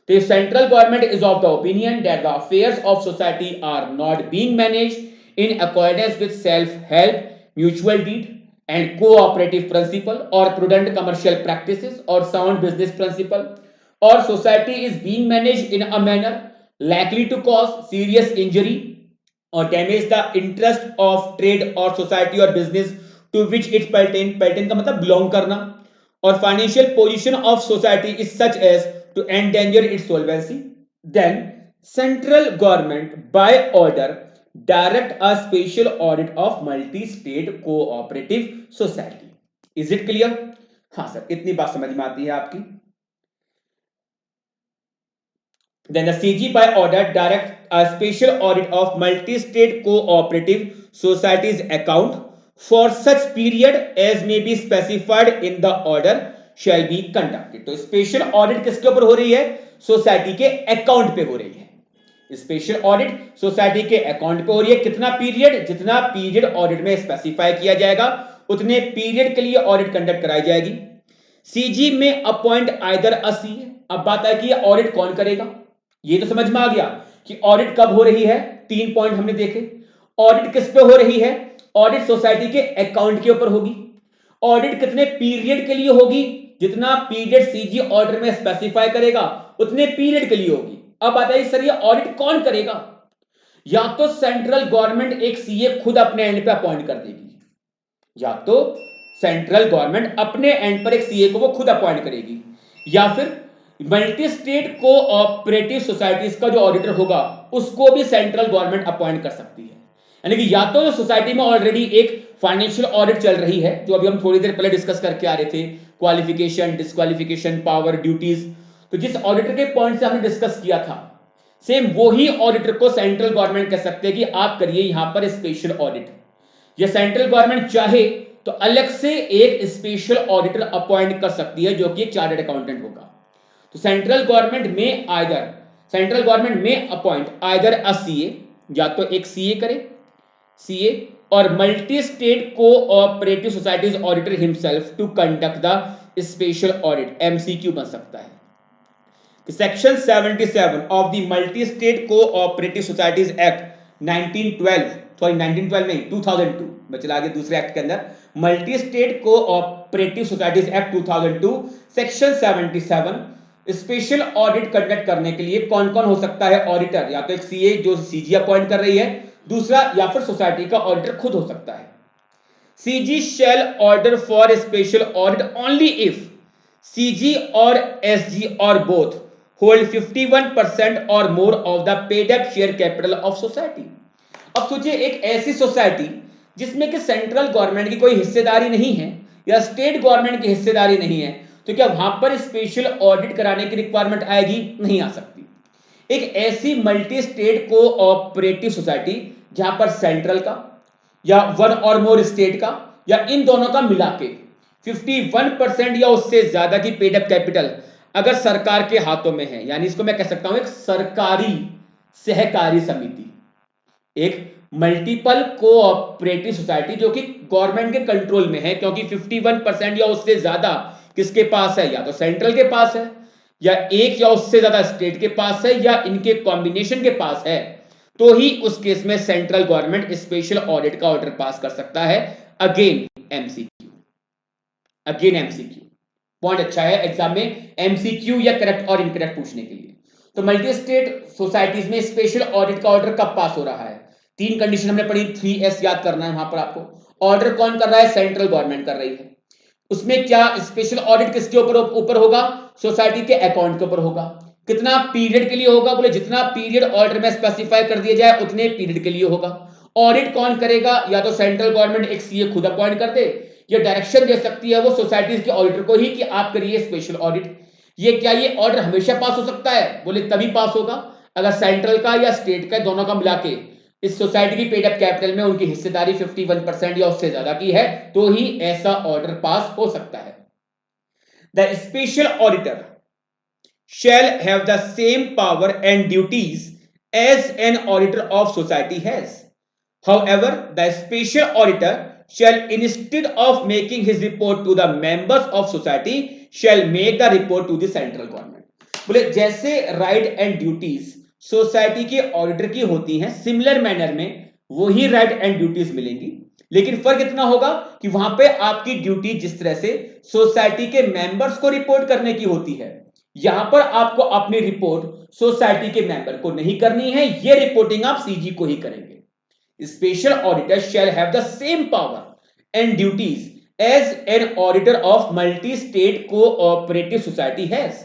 The central government is of the opinion that the affairs of society are not being managed in accordance with self-help, mutual deed, and cooperative principle, or prudent commercial practices, or sound business principle, or society is being managed in a manner likely to cause serious injury or damage the interest of trade or society or business to which it pertain का मतलब belong करना, और financial position of society is such as to endanger its solvency, then central government by order direct a special audit of multi-state cooperative society. Is it clear? हाँ सर, इतनी बात समझ में आती है आपकी। Then the CG by order direct a special audit of multi-state cooperative societies account for such period as may be specified in the order shall be conducted। तो स्पेशल ऑडिट किसके ऊपर हो रही है? सोसाइटी के अकाउंट पे हो रही है। स्पेशल ऑडिट सोसाइटी के अकाउंट पे हो रही है। कितना पीरियड? जितना पीरियड ऑडिट में स्पेसिफाई किया जाएगा उतने पीरियड के लिए ऑडिट कंडक्ट कराई जाएगी। सीजी में अपॉइंट आइदर अ सीए। अब बात है कि ऑडिट कौन करेगा, ये तो समझ में आ गया कि ऑडिट कब हो रही है। 3 पॉइंट हमने देखे। ऑडिट किस पे हो रही है? ऑडिट सोसाइटी के अकाउंट के ऊपर होगी। ऑडिट कितने पीरियड के लिए होगी? जितना पीरियड सीजी ऑर्डर में स्पेसिफाई करेगा उतने पीरियड के लिए होगी। अब बताइए सर ये ऑडिट कौन करेगा? या तो सेंट्रल गवर्नमेंट एक सीए खुद अपने एंड पे अपॉइंट कर देगी, या तो सेंट्रल गवर्नमेंट अपने एंड पर एक सीए को वो खुद अपॉइंट करेगी, या फिर मल्टी स्टेट कोऑपरेटिव सोसाइटीज का जो ऑडिटर होगा उसको भी सेंट्रल गवर्नमेंट अपॉइंट कर सकती है। यानी कि या तो सोसाइटी में ऑलरेडी एक फाइनेंशियल ऑडिट चल रही है जो अभी हम थोड़ी देर पहले डिस्कस करके आ रहे थे, क्वालिफिकेशन, डिस्क्वालिफिकेशन, पावर, ड्यूटीज, तो जिस ऑडिटर के पॉइंट से हमने डिस्कस किया था सेम वही ऑडिटर को सेंट्रल गवर्नमेंट कह सकते हैं कि आप करिए यहां पर स्पेशल ऑडिट। या सेंट्रल गवर्नमेंट चाहे तो अलग से एक स्पेशल ऑडिटर अपॉइंट कर सकती है जो कि एक चार्टर्ड अकाउंटेंट होगा। तो सेंट्रल गवर्नमेंट में अपॉइंट आइदर अ सीए, या तो एक सीए करे, CA or multi state cooperative societies auditor himself to conduct the special audit. MCQ बन सकता है। Section 77 of the multi state cooperative societies act 1912 नहीं 2002 मैं चला गया दूसरे एक्ट के अंदर, multi state cooperative societies act 2002 section 77, special audit conduct करने के लिए कौन कौन हो सकता है ऑडिटर, या तो एक सीए जो सीजी अपॉइंट कर रही है, दूसरा या फिर सोसाइटी का ऑडिटर खुद हो सकता है। CG shall order for special audit only if CG or SG or both hold 51% or more of the paid up share capital of society. अब सोचिए एक ऐसी सोसाइटी जिसमें कि सेंट्रल गवर्नमेंट की कोई हिस्सेदारी नहीं है या स्टेट गवर्नमेंट की हिस्सेदारी नहीं है, तो क्या वहां पर स्पेशल ऑडिट कराने की रिक्वायरमेंट आएगी? नहीं आ सकती। एक ऐसी मल्टी स्टेट कोऑपरेटिव सोसाइटी जहां पर सेंट्रल का या वन और मोर स्टेट का या इन दोनों का मिला के 51% या उससे ज्यादा की पेड अप कैपिटल अगर सरकार के हाथों में है, यानी इसको मैं कह सकता हूं एक सरकारी सहकारी समिति, एक मल्टीपल कोऑपरेटिव सोसाइटी जो कि गवर्नमेंट के कंट्रोल में है, क्योंकि 51% या उससे ज्यादा किसके पास है? या तो सेंट्रल के पास है, या एक या उससे ज्यादा स्टेट के पास है, या इनके कॉम्बिनेशन के पास है, तो ही उस केस में सेंट्रल गवर्नमेंट स्पेशल ऑडिट का ऑर्डर पास कर सकता है। अगेन एमसीक्यू, पॉइंट अच्छा है एग्जाम में एमसीक्यू या करेक्ट और इनकरेक्ट पूछने के लिए। तो मल्टी स्टेट सोसाइटीज में स्पेशल ऑडिट का ऑर्डर कब पास हो रहा है? तीन कंडीशन हमने पढ़ी, 3S याद करना है वहां पर आपको। ऑर्डर कौन कर रहा है? सेंट्रल गवर्नमेंट कर रही है। उसमें क्या स्पेशल ऑडिट किसके ऊपर होगा? सोसाइटी के अकाउंट के ऊपर होगा। कितना पीरियड के लिए होगा? बोले जितना पीरियड ऑर्डर में स्पेसिफाई कर दिया जाए उतने पीरियड के लिए होगा। ऑडिट कौन करेगा? या तो सेंट्रल गवर्नमेंट एक सीए खुद अपॉइंट कर दे, या डायरेक्शन दे सकती है वो सोसाइटीज के ऑडिटर को ही कि आप करिए स्पेशल ऑडिट। ये क्या ये ऑर्डर हमेशा पास हो सकता है? बोले तभी पास होगा अगर सेंट्रल का या स्टेट का दोनों का मिला के इस सोसाइटी की पेड अप कैपिटल में उनकी हिस्सेदारी 51% या उससे ज्यादा की है, तो ही ऐसा ऑर्डर पास हो सकता है। The special auditor shall have the same power and duties as an auditor of society has. However, the special auditor shall, instead of making his report to the members of society, shall make the report to the central government. बोले जैसे राइट एंड ड्यूटीज सोसाइटी के ऑडिटर की होती हैं, सिमिलर मैनर में वही राइट एंड ड्यूटीज मिलेंगी, लेकिन फर्क इतना होगा कि वहां पे आपकी ड्यूटी जिस तरह से सोसाइटी के मेंबर्स को रिपोर्ट करने की होती है, यहां पर आपको अपनी रिपोर्ट सोसाइटी के मेंबर को नहीं करनी है, ये रिपोर्टिंग आप सीजी को ही करेंगे। Special auditor shall have the same power and duties as an auditor of multi state cooperative society has.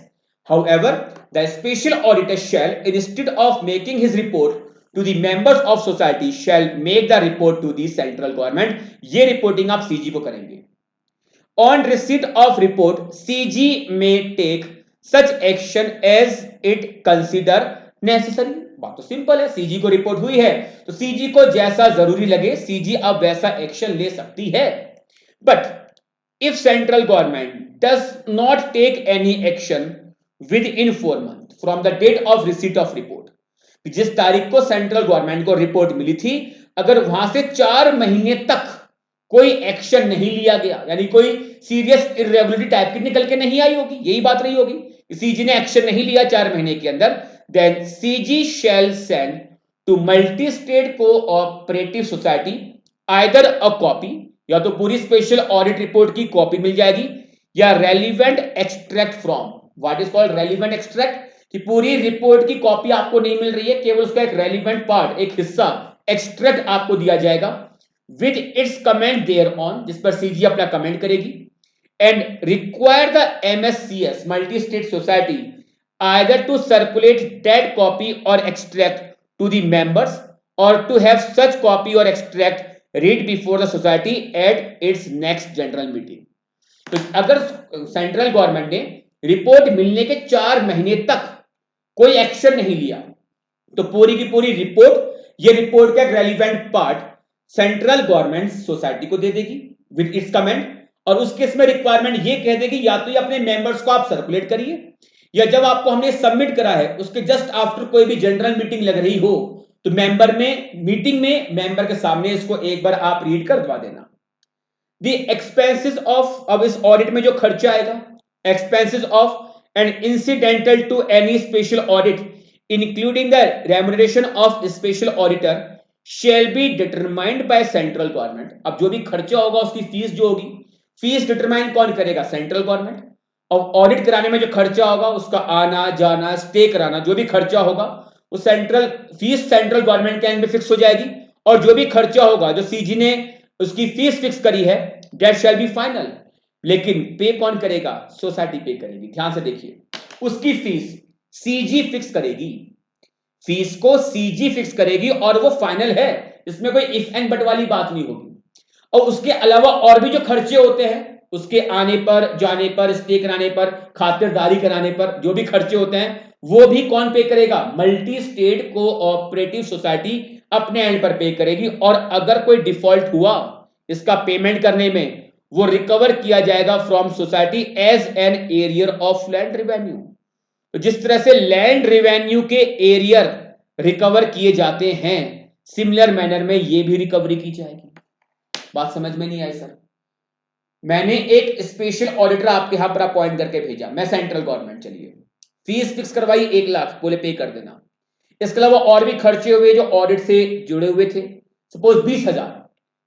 However, the special auditor shall, instead of making his report to the members of society, shall make the report to the central government. ये रिपोर्टिंग आप सीजी को करेंगे। On receipt of report, CG may take such action as it consider necessary. बात तो सिंपल है, सीजी को रिपोर्ट हुई है तो सीजी को जैसा जरूरी लगे सीजी अब वैसा एक्शन ले सकती है। But if central government does not take any action within 4 months from the date of receipt of report, जिस तारीख को सेंट्रल गवर्नमेंट को रिपोर्ट मिली थी, अगर वहां से 4 महीने तक कोई एक्शन नहीं लिया गया, यानी कोई सीरियस इरेगुलरिटी टाइप की निकल के नहीं आई होगी, यही बात रही होगी, सीजी ने एक्शन नहीं लिया 4 महीने के अंदर, then CG shall send to multi state cooperative society either a copy, या तो पूरी स्पेशल ऑडिट रिपोर्ट की कॉपी मिल जाएगी, या relevant extract from, what is called relevant extract, कि पूरी रिपोर्ट की कॉपी आपको नहीं मिल रही है, केवल उसका एक रेलिवेंट पार्ट, एक हिस्सा एक्सट्रैक्ट आपको दिया जाएगा with its comment thereon, जिस पर सीजी अपना कमेंट करेगी, and require the MSCS multi state society either to circulate that copy or extract to the members or to have such copy or extract read before the society at its next general meeting. तो अगर सेंट्रल गवर्नमेंट ने रिपोर्ट मिलने के 4 महीने तक कोई एक्शन नहीं लिया, तो पूरी की पूरी रिपोर्ट, ये रिपोर्ट का एक relevant part central government society को दे देगी विद इट्स कमेंट, और उस केस में रिक्वायरमेंट ये कह देगी या तो ये अपने मेंबर्स को आप सर्कुलेट करिए, या जब आपको हमने सबमिट करा है उसके जस्ट आफ्टर कोई भी जनरल मीटिंग लग रही हो तो मीटिंग में मेंबर के सामने इसको एक बार आप रीड करवा देना। द एक्सपेंसेस ऑफ, अब इस ऑडिट में जो खर्चा आएगा, expenses of and incidental to any special audit including the remuneration of special auditor shall be determined by central government. अब जो भी खर्चा होगा उसकी फीस जो होगी, फीस डिटरमाइन कौन करेगा? Central government. और ऑडिट कराने में जो खर्चा होगा उसका आना जाना स्टे कराना जो भी खर्चा होगा वो फीस सेंट्रल गवर्नमेंट के एंड में फिक्स हो जाएगी। और जो भी खर्चा होगा जो सीजी ने उसकी फीस फिक्स करी है दैट शैल बी फाइनल। लेकिन पे कौन करेगा? सोसाइटी पे करेगी। ध्यान से देखिए, उसकी फीस सीजी फिक्स करेगी, फीस को सीजी फिक्स करेगी और वो फाइनल है, इसमें कोई इफ एंड बट वाली बात नहीं होगी। और उसके अलावा और भी जो खर्चे होते हैं उसके आने पर जाने पर स्टे कराने पर खातिरदारी कराने पर जो भी खर्चे होते हैं वो भी कौन पे करेगा? मल्टी स्टेट कोऑपरेटिव सोसाइटी अपने एंड पर पे करेगी। और अगर कोई डिफॉल्ट हुआ इसका पेमेंट करने में वो रिकवर किया जाएगा from society as an arrear of land revenue. तो जिस तरह से लैंड रेवेन्यू के एरियर रिकवर किए जाते हैं सिमिलर मैनर में ये भी रिकवरी की जाएगी। बात समझ में नहीं आई सर? मैंने एक स्पेशल ऑडिटर आपके यहां पर अपॉइंट करके भेजा, मैं सेंट्रल गवर्नमेंट, चलिए फीस फिक्स करवाई 1 लाख, बोले पे कर देना। इसके अलावा और भी खर्चे हुए जो ऑडिट से जुड़े हुए थे, सपोज 20,000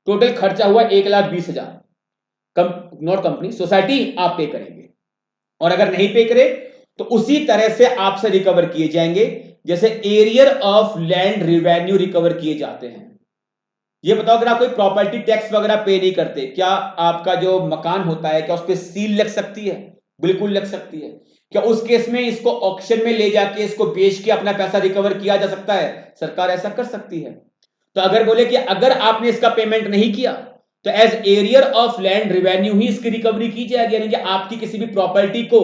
टोटल खर्चा हुआ, 1,20,000 नॉट कंपनी सोसाइटी आप पे करेंगे। और अगर नहीं पे करे तो उसी तरह से आपसे रिकवर किए जाएंगे जैसे arrear of land revenue recover किए जाते हैं। ये बताओ, अगर आप कोई प्रॉपर्टी टैक्स वगैरह पे नहीं करते, क्या आपका जो मकान होता है क्या उस पर सील लग सकती है? बिल्कुल लग सकती है। क्या उस केस में इसको ऑक्शन में ले जाके इसको बेच के अपना पैसा रिकवर किया जा सकता है? सरकार ऐसा कर सकती है। तो अगर बोले कि अगर आपने इसका पेमेंट नहीं किया तो as arrear of land revenue ही इसकी रिकवरी की जाएगी। यानी कि आपकी किसी भी प्रॉपर्टी को,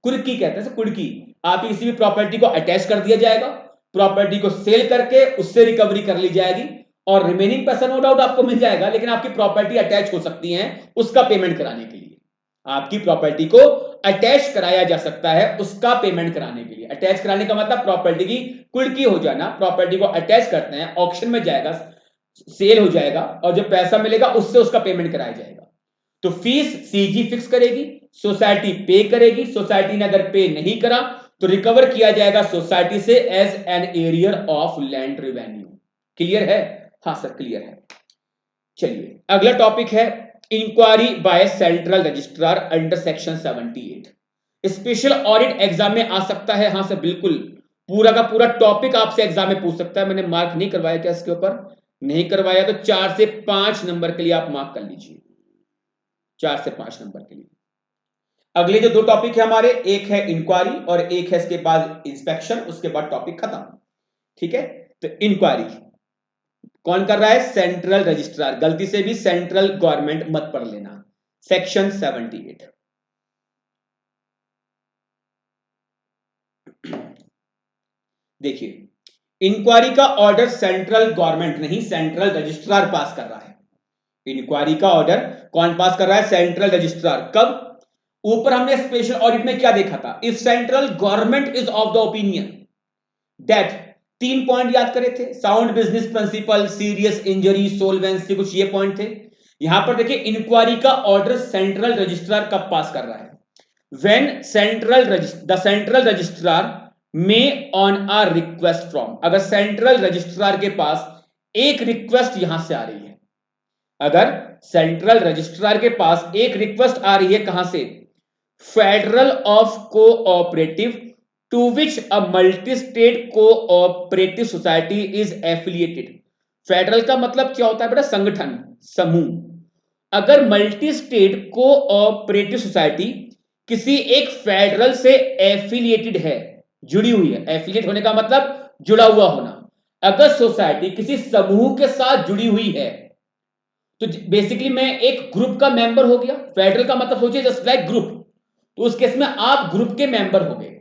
कुर्की कहते हैं कुर्की, आपकी किसी भी प्रॉपर्टी को अटैच कर दिया जाएगा, प्रॉपर्टी को सेल करके उससे रिकवरी कर ली जाएगी और रिमेनिंग पैसा नो डाउट आपको मिल जाएगा। लेकिन आपकी प्रॉपर्टी अटैच हो सकती है उसका पेमेंट कराने के लिए, आपकी प्रॉपर्टी को अटैच कराया जा सकता है उसका पेमेंट कराने के लिए। अटैच कराने का मतलब प्रॉपर्टी की कुर्की हो जाना, प्रॉपर्टी को अटैच करते हैं, ऑक्शन में जाएगा, सेल हो जाएगा और जो पैसा मिलेगा उससे उसका पेमेंट कराया जाएगा। तो फीस सीजी फिक्स करेगी, सोसाइटी पे करेगी। सोसाइटी ने अगर पे नहीं करा तो रिकवर किया जाएगा सोसाइटी से as an arrear of land revenue. Clear है? हाँ सर क्लियर है। चलिए अगला टॉपिक है inquiry by central registrar under section 78। Special audit exam में आ सकता है। हाँ सर बिल्कुल, पूरा का पूरा टॉपिक आपसे एग्जाम में पूछ सकता है। मैंने मार्क नहीं करवाया क्या इसके ऊपर? नहीं करवाया तो 4 से 5 नंबर के लिए आप मार्क कर लीजिए, 4 से 5 नंबर के लिए। अगले जो 2 टॉपिक है हमारे, एक है इंक्वायरी और एक है इसके बाद इंस्पेक्शन, उसके बाद टॉपिक खत्म। ठीक है, तो इंक्वायरी कौन कर रहा है? Central registrar. गलती से भी सेंट्रल गवर्नमेंट मत पढ़ लेना। सेक्शन 78 देखिए, इंक्वायरी का ऑर्डर सेंट्रल गवर्नमेंट नहीं सेंट्रल रजिस्ट्रार पास कर रहा है। इंक्वायरी का ऑर्डर कौन पास कर रहा है? Central registrar. कब? ऊपर हमने स्पेशल ऑडिट में क्या देखा था? If central government is of the opinion that, 3 point याद करे थे, sound business principle, serious injury, solvency, कुछ ये पॉइंट थे। यहां पर देखिए इंक्वायरी का ऑर्डर सेंट्रल रजिस्ट्रार कब पास कर रहा है? When the central registrar may on a request from, अगर सेंट्रल रजिस्ट्रार के पास एक रिक्वेस्ट यहां से आ रही है, अगर सेंट्रल रजिस्ट्रार के पास एक रिक्वेस्ट आ रही है कहां से? Federal of cooperative to which a multi state cooperative society is affiliated. Federal का मतलब क्या होता है बेटा? संगठन, समूह। अगर मल्टी स्टेट कोऑपरेटिव सोसाइटी किसी एक फेडरल से एफिलिएटेड है, जुड़ी हुई है, एफिलिएट होने का मतलब जुड़ा हुआ होना। अगर सोसाइटी किसी समूह के साथ जुड़ी हुई है तो बेसिकली मैं एक ग्रुप का मेंबर हो गया। फेडरल का मतलब सोचिए जस्ट लाइक ग्रुप, तो उस केस में आप ग्रुप के मेंबर हो गए।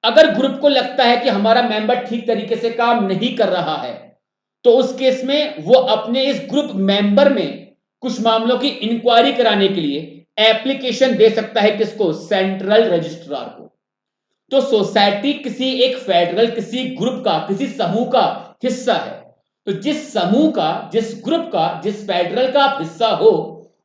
अगर ग्रुप को लगता है कि हमारा मेंबर ठीक तरीके से काम नहीं कर रहा है तो उस केस में वो अपने इस ग्रुप मेंबर में कुछ मामलों की इंक्वायरी कराने के लिए एप्लीकेशन दे सकता है। किसको? सेंट्रल रजिस्ट्रार को। तो सोसाइटी किसी एक फेडरल, किसी ग्रुप का, किसी समूह का हिस्सा है। तो जिस समूह का, जिस ग्रुप का, जिस फेडरल का आप हिस्सा हो,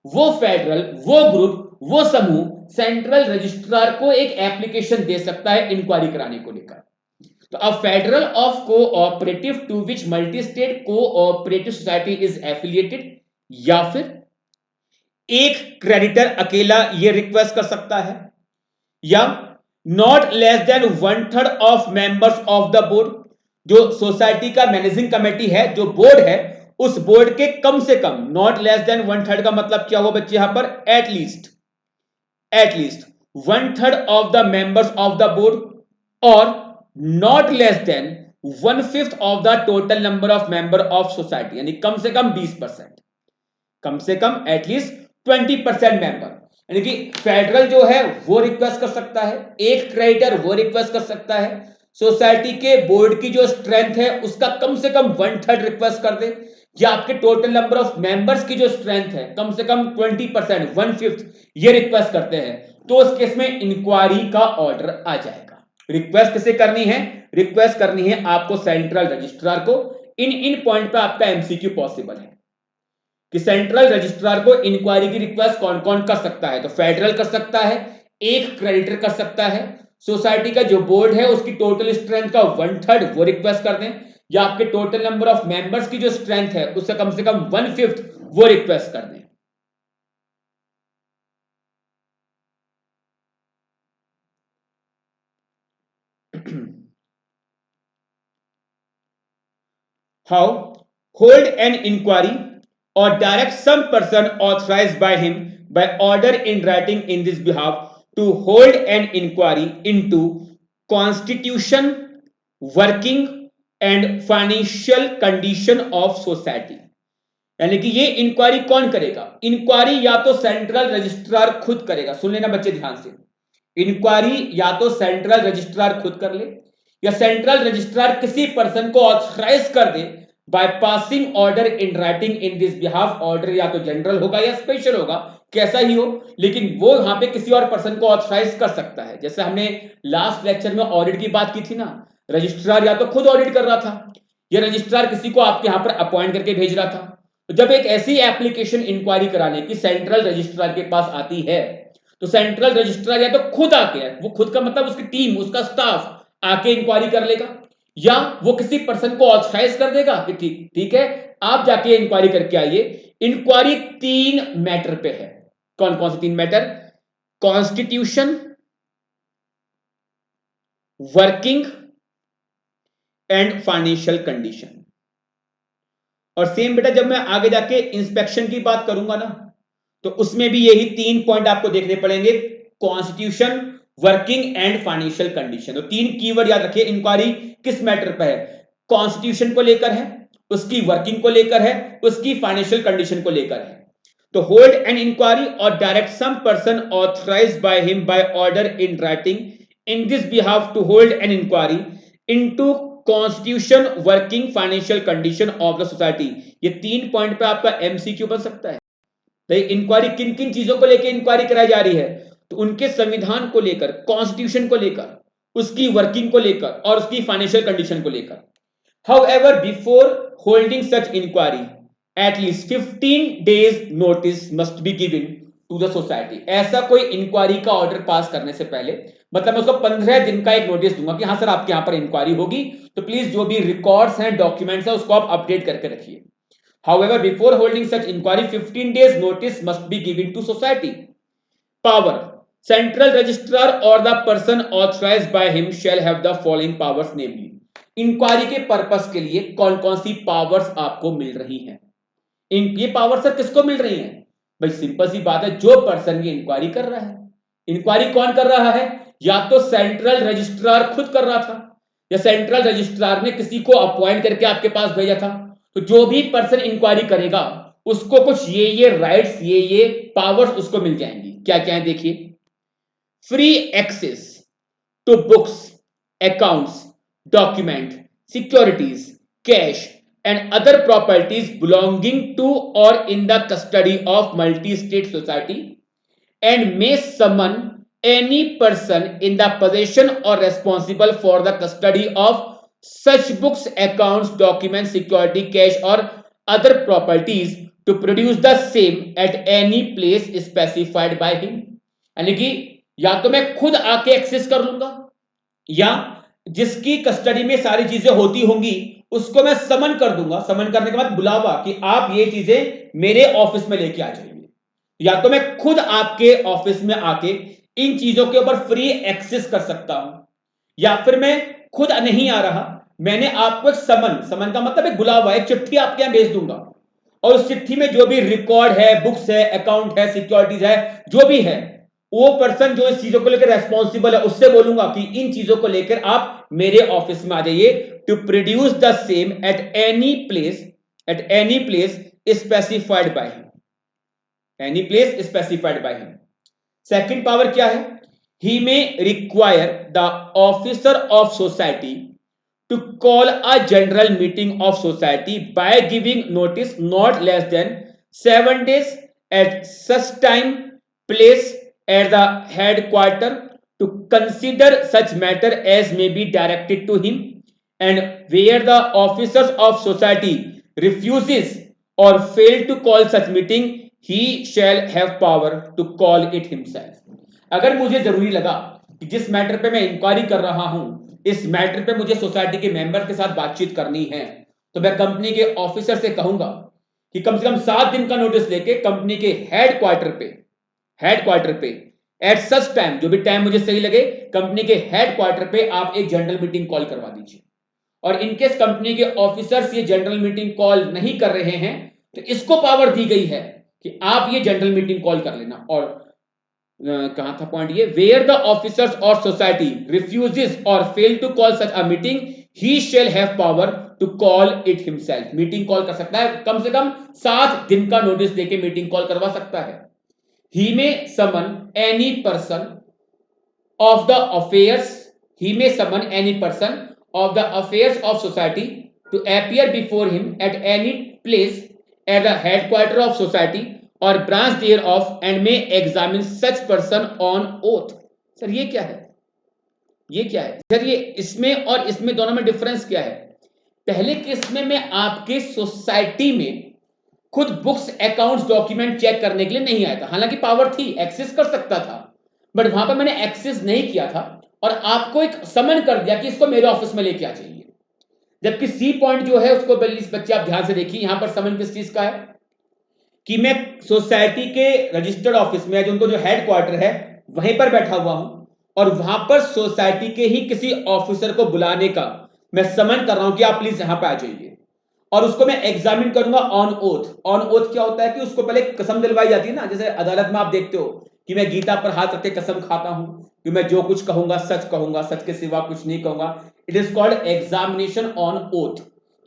वो फेडरल, वो ग्रुप, वो समूह सेंट्रल रजिस्ट्रार को एक एप्लीकेशन दे सकता है इंक्वायरी कराने को लेकर। तो a federal of cooperative to which multi state cooperative society is affiliated, या फिर एक क्रेडिटर अकेला ये रिक्वेस्ट कर सकता है, या not less then 1/3 of members of the board, जो सोसाइटी का मैनेजिंग कमेटी है, जो बोर्ड है, उस बोर्ड के कम से कम, नॉट लेस देन 1/3 का मतलब क्या हुआ बच्चे यहां पर, at least 1/3 of the members of the board, और not less than 1/5 of the total number of member of society, यानी कम से कम 20%, कम से कम एटलीस्ट 20% मेंबर, यानी कि फेडरल जो है वो रिक्वेस्ट कर सकता है, एक क्रेडिटर वो रिक्वेस्ट कर सकता है, सोसाइटी के बोर्ड की जो स्ट्रेंथ है उसका कम से कम 1/3 रिक्वेस्ट कर दे, या आपके टोटल नंबर ऑफ मेंबर्स की जो स्ट्रेंथ है कम से कम 20%, 1/5 ये रिक्वेस्ट करते हैं, तो उस केस में इंक्वायरी का ऑर्डर आ जाएगा। रिक्वेस्ट किसे करनी है? रिक्वेस्ट करनी है आपको सेंट्रल रजिस्ट्रार को। इन पॉइंट पे आपका एमसीक्यू पॉसिबल है कि सेंट्रल रजिस्ट्रार को इंक्वायरी की रिक्वेस्ट कौन कौन कर सकता है। तो फेडरल कर सकता है, एक क्रेडिटर कर सकता है, सोसाइटी का जो बोर्ड है उसकी टोटल स्ट्रेंथ का 1/3 वो रिक्वेस्ट कर दें, या आपके टोटल नंबर ऑफ मेंबर्स की जो स्ट्रेंथ है उससे कम से कम 1/5 वो रिक्वेस्ट कर दें। How? Hold an inquiry or direct some person authorized by him by order in writing in this behalf to hold an inquiry into constitution, working and financial condition of society। यानी कि ये इंक्वायरी कौन करेगा? इंक्वायरी या तो सेंट्रल रजिस्ट्रार खुद करेगा, सुन लेना बच्चे ध्यान से, इंक्वायरी या तो सेंट्रल रजिस्ट्रार खुद कर ले, या सेंट्रल रजिस्ट्रार किसी पर्सन को ऑथराइज कर दे by passing order in writing in this behalf. Order या तो जनरल होगा या स्पेशल होगा, कैसा ही हो, लेकिन वो यहां पे किसी और पर्सन को ऑथराइज कर सकता है। जैसे हमने लास्ट लेक्चर में ऑडिट की बात की थी ना, रजिस्ट्रार या तो खुद ऑडिट कर रहा था, या रजिस्ट्रार किसी को आपके यहां पर अपॉइंट करके भेज रहा था। तो जब एक ऐसी एप्लीकेशन इंक्वायरी कराने की सेंट्रल रजिस्ट्रार के पास आती है, तो सेंट्रल रजिस्ट्रार या तो खुद आके, वो खुद का मतलब उसकी टीम, उसका स्टाफ आके इंक्वायरी कर लेगा, या वो किसी पर्सन को ऑथराइज कर देगा कि ठीक है आप जाके इंक्वायरी करके आइए। इंक्वायरी 3 मैटर पे है। कौन कौन से 3 matter? Constitution, working and financial condition. और सेम बेटा जब मैं आगे जाके इंस्पेक्शन की बात करूंगा ना, तो उसमें भी यही 3 पॉइंट आपको देखने पड़ेंगे, constitution, working and financial condition. तो 3 कीवर्ड याद रखिए, इंक्वायरी किस मैटर पर है? कॉन्स्टिट्यूशन को लेकर है, उसकी वर्किंग को लेकर है, उसकी फाइनेंशियल कंडीशन को लेकर है। तो hold an inquiry or direct some person authorised by him by order in writing in this behalf to hold an inquiry into constitution, working, financial condition of the society. ये 3 पॉइंट पे आपका एमसीक्यू बन सकता है। इंक्वायरी किन किन चीजों को लेकर इंक्वायरी कराई जा रही है? तो उनके संविधान को लेकर, कॉन्स्टिट्यूशन को लेकर, उसकी वर्किंग को लेकर और उसकी फाइनेंशियल कंडीशन को लेकर। However before holding such inquiry at least 15 days notice must be given to the society. ऐसा कोई इंक्वायरी का ऑर्डर पास करने से पहले, मतलब मैं उसको 15 दिन का एक नोटिस दूंगा कि हाँ सर आपके यहां पर इंक्वायरी होगी, तो प्लीज जो भी रिकॉर्ड्स हैं, डॉक्यूमेंट्स हैं, उसको आप अपडेट करके रखिए। However, before holding such inquiry, 15 days notice must be given to society. Power. Central registrar or the person authorized by him shall have the following powers, namely. Inquiry के पर्पस के लिए कौन कौन सी पावर्स आपको मिल रही हैं? ये पावर सर किसको मिल रही हैं? भाई सिंपल सी बात है, जो पर्सन ये इंक्वायरी कर रहा है। इंक्वायरी कौन कर रहा है? या तो सेंट्रल रजिस्ट्रार खुद कर रहा था, या सेंट्रल रजिस्ट्रार ने किसी को अपॉइंट करके आपके पास भेजा था। तो जो भी पर्सन इंक्वायरी करेगा उसको कुछ ये राइट्स, ये पावर्स उसको मिल जाएंगी। क्या क्या है देखिए, free access to books, accounts, document, securities, cash and other properties belonging to or in the custody of multi-state society, and may summon any person in the possession or responsible for the custody of such books, accounts, documents, security, cash or other properties to produce the same at any place specified by him। यानी कि या तो मैं खुद आके एक्सेस कर लूंगा, या जिसकी कस्टडी में सारी चीजें होती होंगी उसको मैं समन कर दूंगा। समन करने के बाद बुलावा कि आप ये चीजें मेरे ऑफिस में लेके आ जाइए। या तो मैं खुद आपके ऑफिस में आके इन चीजों के ऊपर फ्री एक्सेस कर सकता हूं, या फिर मैं खुद नहीं आ रहा, मैंने आपको एक समन, समन का मतलब एक बुलावा, एक चिट्ठी आपके यहां भेज दूंगा, और उस चिट्ठी में जो भी रिकॉर्ड है, बुक्स है, अकाउंट है, सिक्योरिटीज है, जो भी है, वो पर्सन जो इस चीजों को लेकर रेस्पॉन्सिबल है उससे बोलूंगा कि इन चीजों को लेकर आप मेरे ऑफिस में आ जाइए to produce the same at any place specified by him, any place specified by him. Second power क्या है? He may require the officer of society to call a general meeting of society by giving notice not less than 7 days at such time, place at the headquarter to consider such matter as may be directed to him, and where the officers of society refuses or fail to call such meeting, he shall have power to call it himself. अगर मुझे जरूरी लगा कि जिस मैटर पे मैं इंक्वायरी कर रहा हूं इस मैटर पे मुझे सोसाइटी के मेंबर के साथ बातचीत करनी है, तो मैं कंपनी के ऑफिसर से कहूंगा कि कम से कम 7 दिन का नोटिस लेके कंपनी के हेडक्वार्टर पे एट सच टाइम, जो भी टाइम मुझे सही लगे, कंपनी के हेडक्वार्टर पे आप एक जनरल मीटिंग कॉल करवा दीजिए। और इनकेस कंपनी के ऑफिसर्स ये जनरल मीटिंग कॉल नहीं कर रहे हैं तो इसको पावर दी गई है कि आप ये जनरल मीटिंग कॉल कर लेना। और कहां था पॉइंट ये, where the officers or society refuses or fail to call such a meeting, he shall have power to call it himself. Meeting call कर सकता है, कम से कम 7 दिन का नोटिस देके मीटिंग कॉल करवा सकता है। He may summon any person of the affairs, he may summon any person of the affairs of society to appear before him at any place at the headquarter of society or branch thereof and may examine such person on oath। Sir ये क्या है? ये क्या है सर? ये इसमें और इसमें दोनों में डिफरेंस क्या है? पहले केस में मैं आपके सोसाइटी में खुद बुक्स, अकाउंट्स, डॉक्यूमेंट चेक करने के लिए नहीं आया था। हालांकि पावर थी, एक्सेस कर सकता था, बट वहां पर मैंने एक्सेस नहीं किया था और आपको एक समन कर दिया कि इसको मेरे ऑफिस में लेके आ जाइए। जबकि सी पॉइंट जो है उसको प्लीज बच्चे आप ध्यान से देखिए, यहां पर समन किस चीज का है कि मैं सोसाइटी के रजिस्टर्ड ऑफिस में, जो उनको जो हेडक्वार्टर है वहीं पर बैठा हुआ हूं और वहां पर सोसाइटी के ही किसी ऑफिसर को बुलाने का मैं समन कर रहा हूं कि आप प्लीज यहां पर आ जाइए, और उसको मैं एग्जामिन करूंगा ऑन ओथ। ऑन ओथ क्या होता है कि उसको पहले कसम दिलवाई जाती है ना, जैसे अदालत में आप देखते हो कि मैं गीता पर हाथ रख के कसम खाता हूं कि मैं जो कुछ कहूंगा, सच के सिवा कुछ नहीं कहूंगा। It is called examination on oath,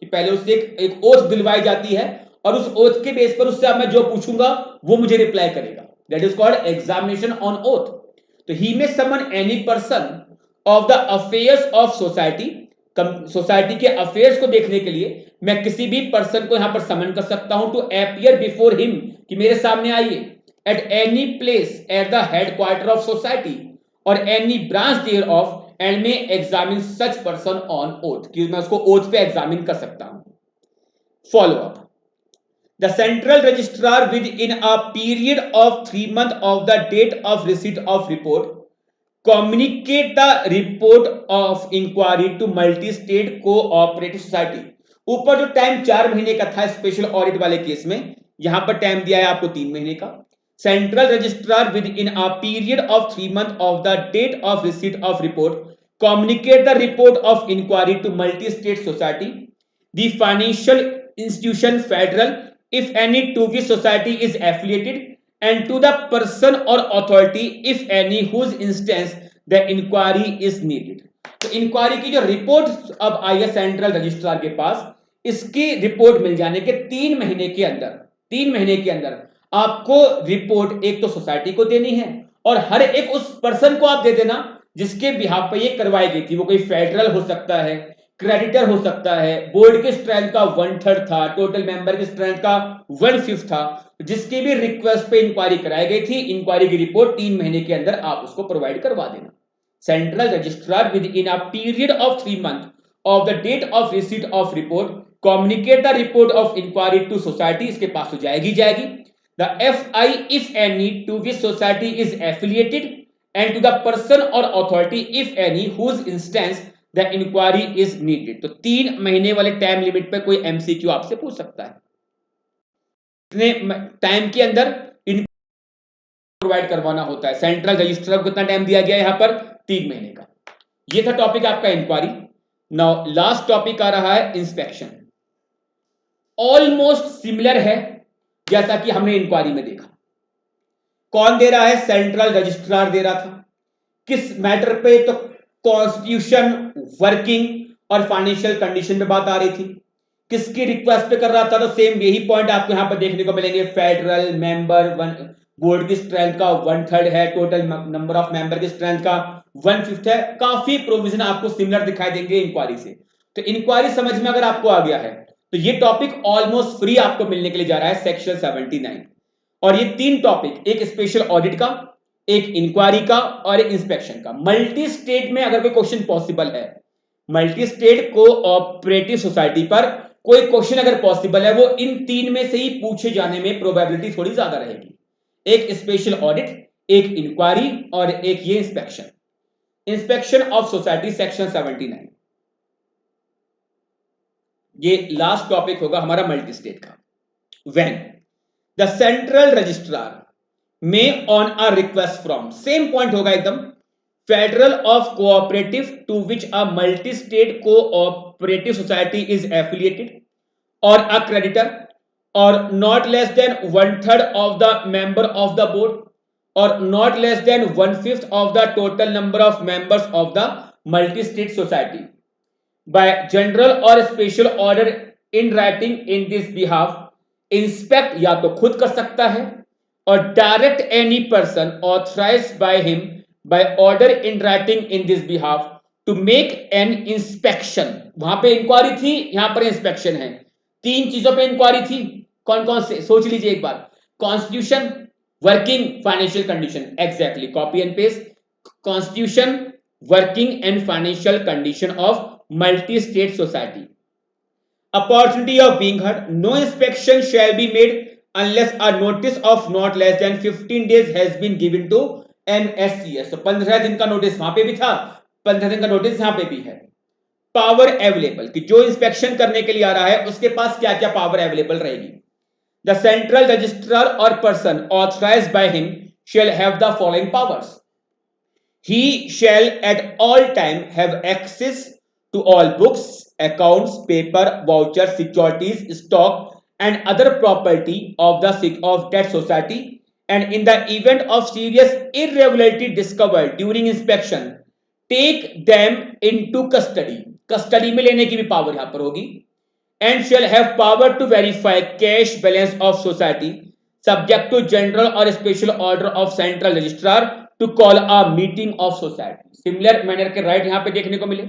कि पहले उससे एक ओथ दिलवाई जाती है और उस ओथ के बेस पर उससे अब मैं जो पूछूंगा वो मुझे रिप्लाई करेगा। That is called examination on oath. तो he may summon any person of the affairs of society, society के अफेयर्स को देखने के लिए मैं किसी भी पर्सन को यहां पर समन कर सकता हूं टू अपीयर बिफोर हिम, कि मेरे सामने आइए, at any place at the headquarters of society और any branch thereof and may examine such person on oath, कि मैं उसको ओथ पे एग्जामिन कर सकता हूं। Follow up, the central registrar within a period of 3 months of the date of receipt of report communicate the report of inquiry to multi state cooperative society। ऊपर जो टाइम 4 महीने का था स्पेशल ऑडिट वाले केस में, यहां पर टाइम दिया है आपको 3 महीने का। Central registrar within a period of 3 months of the date of receipt of report communicate the report of inquiry to multi state society, the financial institution federal if any to which society is affiliated, and to the person or authority if any whose instance the inquiry is needed। तो इंक्वायरी की जो रिपोर्ट अब आई है सेंट्रल रजिस्ट्रार के पास, इसकी रिपोर्ट मिल जाने के 3 महीने के अंदर, 3 महीने के अंदर आपको रिपोर्ट एक तो सोसाइटी को देनी है और हर एक उस पर्सन को आप दे देना जिसके बिहाफ पे ये करवाई गई थी। वो कोई फेडरल हो सकता है, क्रेडिटर हो सकता है, बोर्ड के स्ट्रेंथ का 1/3 था, टोटल मेंबर के स्ट्रेंथ का 1/5 था, जिसकी भी रिक्वेस्ट पे इंक्वायरी कराई गई थी, इंक्वायरी की रिपोर्ट 3 महीने के अंदर आप उसको प्रोवाइड करवा देना। Central registrar within a period of 3 months of the date of receipt of report communicate the report of inquiry to society, इसके पास तो जाएगी the FI if any to which society is affiliated and to the person or authority if any whose instance the inquiry is needed. तो 3 महीने वाले टाइम लिमिट पे कोई एमसीक्यू आपसे पूछ सकता है, इतने टाइम के अंदर प्रोवाइड करवाना होता है। सेंट्रल रजिस्ट्रार को कितना टाइम दिया गया यहां पर, 3 महीने का। ये था टॉपिक आपका इंक्वायरी। नाउ लास्ट टॉपिक आ रहा है इंस्पेक्शन। ऑलमोस्ट सिमिलर है जैसा कि हमने इंक्वायरी में देखा। कौन दे रहा है, सेंट्रल रजिस्ट्रार दे रहा था। किस मैटर पे, तो कॉन्स्टिट्यूशन, वर्किंग और फाइनेंशियल कंडीशन पे बात आ रही थी। किसकी रिक्वेस्ट पे कर रहा था, तो सेम यही पॉइंट आपको यहां पर देखने को मिलेंगे। फेडरल मेंबर बोर्ड की स्ट्रेंथ का 1/3 है, टोटल नंबर ऑफ मेंबर की स्ट्रेंथ का 1/5 है। काफी प्रोविजन आपको सिमिलर दिखाई देंगे इंक्वायरी से। तो इंक्वायरी समझ में अगर आपको आ गया है तो ये टॉपिक ऑलमोस्ट फ्री आपको मिलने के लिए जा रहा है सेक्शन 79। और ये 3 टॉपिक, एक स्पेशल ऑडिट का, एक इंक्वायरी का और एक इंस्पेक्शन का। मल्टी स्टेट में अगर कोई क्वेश्चन पॉसिबल है, मल्टी स्टेट कोऑपरेटिव सोसाइटी पर कोई क्वेश्चन अगर पॉसिबल है, वो इन 3 में से ही पूछे जाने में प्रोबेबिलिटी थोड़ी ज्यादा रहेगी। एक स्पेशल ऑडिट, एक इंक्वायरी और एक ये inspection. Inspection of society section 79, ये लास्ट टॉपिक होगा हमारा मल्टी स्टेट का। When the central registrar may on a request from, same point होगा एकदम, federal of cooperative to which a multi state cooperative society is affiliated or a creditor or not less than 1/3 of the member of the board or not less than 1/5 of the total number of members of the multi-state society by general or special order in writing in this behalf, inspect या तो खुद कर सकता है और direct any person authorized by him by order in writing in this behalf to make an inspection। वहां पे इंक्वायरी थी, यहां पर इंस्पेक्शन है। 3 चीजों पे इंक्वायरी थी, कौन कौन से सोच लीजिए एक बार। Constitution, working, financial condition, exactly copy and paste. Constitution, working and financial condition of multi state society. Opportunity of being heard, no inspection shall be made unless a notice of not less than 15 days has been given to MSCS। तो 15 दिन का नोटिस वहां पे भी था, 15 दिन का नोटिस यहां पे भी है। पावर अवेलेबल, कि जो इंस्पेक्शन करने के लिए आ रहा है उसके पास क्या क्या पावर अवेलेबल रहेगी। द सेंट्रल रजिस्ट्रार और person authorised by him shall have the following powers. He shall at all time have access to all books, accounts, paper, vouchers, securities, stock and other property of that society, and in the event of serious irregularity discovered during inspection, take them into custody में लेने की भी पावर यहां पर होगी। And shall have power to verify cash balance of society subject to general or special order of central registrar to call a meeting of society। Similar manner के राइट यहां पे देखने को मिले।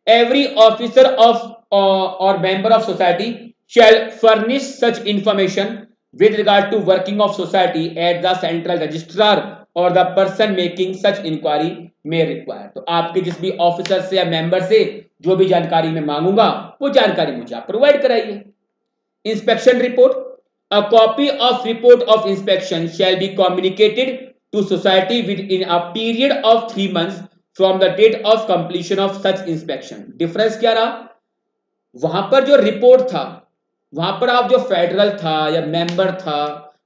Every officer of or member of society shall furnish such information with regard to working of society at the central registrar or the person making such inquiry may require। तो आपके जिस भी ऑफिसर से या मेंबर से जो भी जानकारी मैं मांगूंगा वो जानकारी मुझे आप प्रोवाइड कराइए। Inspection report, a copy of report of inspection shall be communicated to society within a period of 3 months from the date of completion of such inspection। Difference क्या रहा, वहां पर जो रिपोर्ट था, वहां पर आप जो फेडरल था या मेंबर था,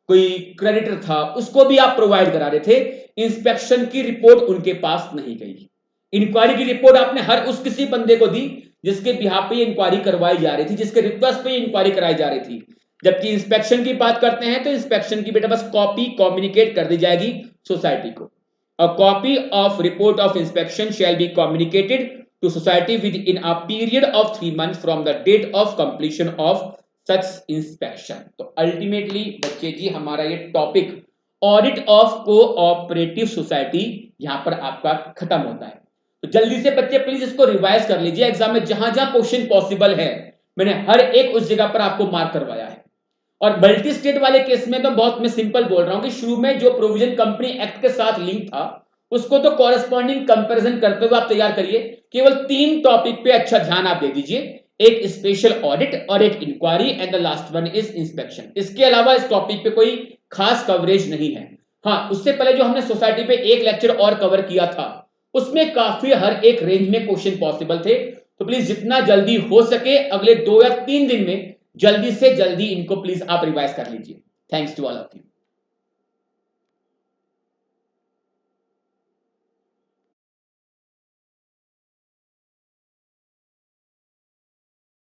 कोई क्रेडिटर था, उसको भी आप प्रोवाइड करा रहे थे। इंस्पेक्शन की रिपोर्ट उनके पास नहीं गई। इंक्वायरी की रिपोर्ट आपने हर उस किसी बंदे को दी जिसके बिहाफ पे इंक्वायरी करवाई जा रही थी, जिसके रिक्वेस्ट पे इंक्वायरी कराई जा रही थी। जबकि इंस्पेक्शन की बात करते हैं तो इंस्पेक्शन की बेटा बस कॉपी कम्युनिकेट कर दी जाएगी सोसाइटी को। A copy of report of inspection shall be communicated to society within a period of 3 months from the date of completion of such inspection। तो अल्टीमेटली बच्चे जी हमारा ये topic audit of cooperative society यहां पर आपका खत्म होता है। तो जल्दी से बच्चे प्लीज इसको रिवाइज कर लीजिए, एग्जाम में जहां जहां क्वेश्चन पॉसिबल है मैंने हर एक उस जगह पर आपको मार्क करवाया है। और मल्टी स्टेट वाले केस में तो बहुत मैं सिंपल बोल रहा हूं कि शुरू में जो प्रोविजन कंपनी एक्ट के साथ लिंक था उसको तो कॉरेस्पॉन्डिंग कंपैरिजन करते हुए आप तैयार करिए। केवल 3 टॉपिक पे अच्छा ध्यान आप दे दीजिए, एक स्पेशल ऑडिट और एक inquiry and the last one is inspection. इसके अलावा इस टॉपिक पे कोई खास कवरेज नहीं है। हाँ, उससे पहले जो हमने सोसाइटी पे एक लेक्चर और कवर किया था उसमें काफी हर एक रेंज में क्वेश्चन पॉसिबल थे। तो प्लीज जितना जल्दी हो सके अगले 2 या 3 दिन में जल्दी से जल्दी इनको प्लीज आप रिवाइज कर लीजिए। Thanks to all of you.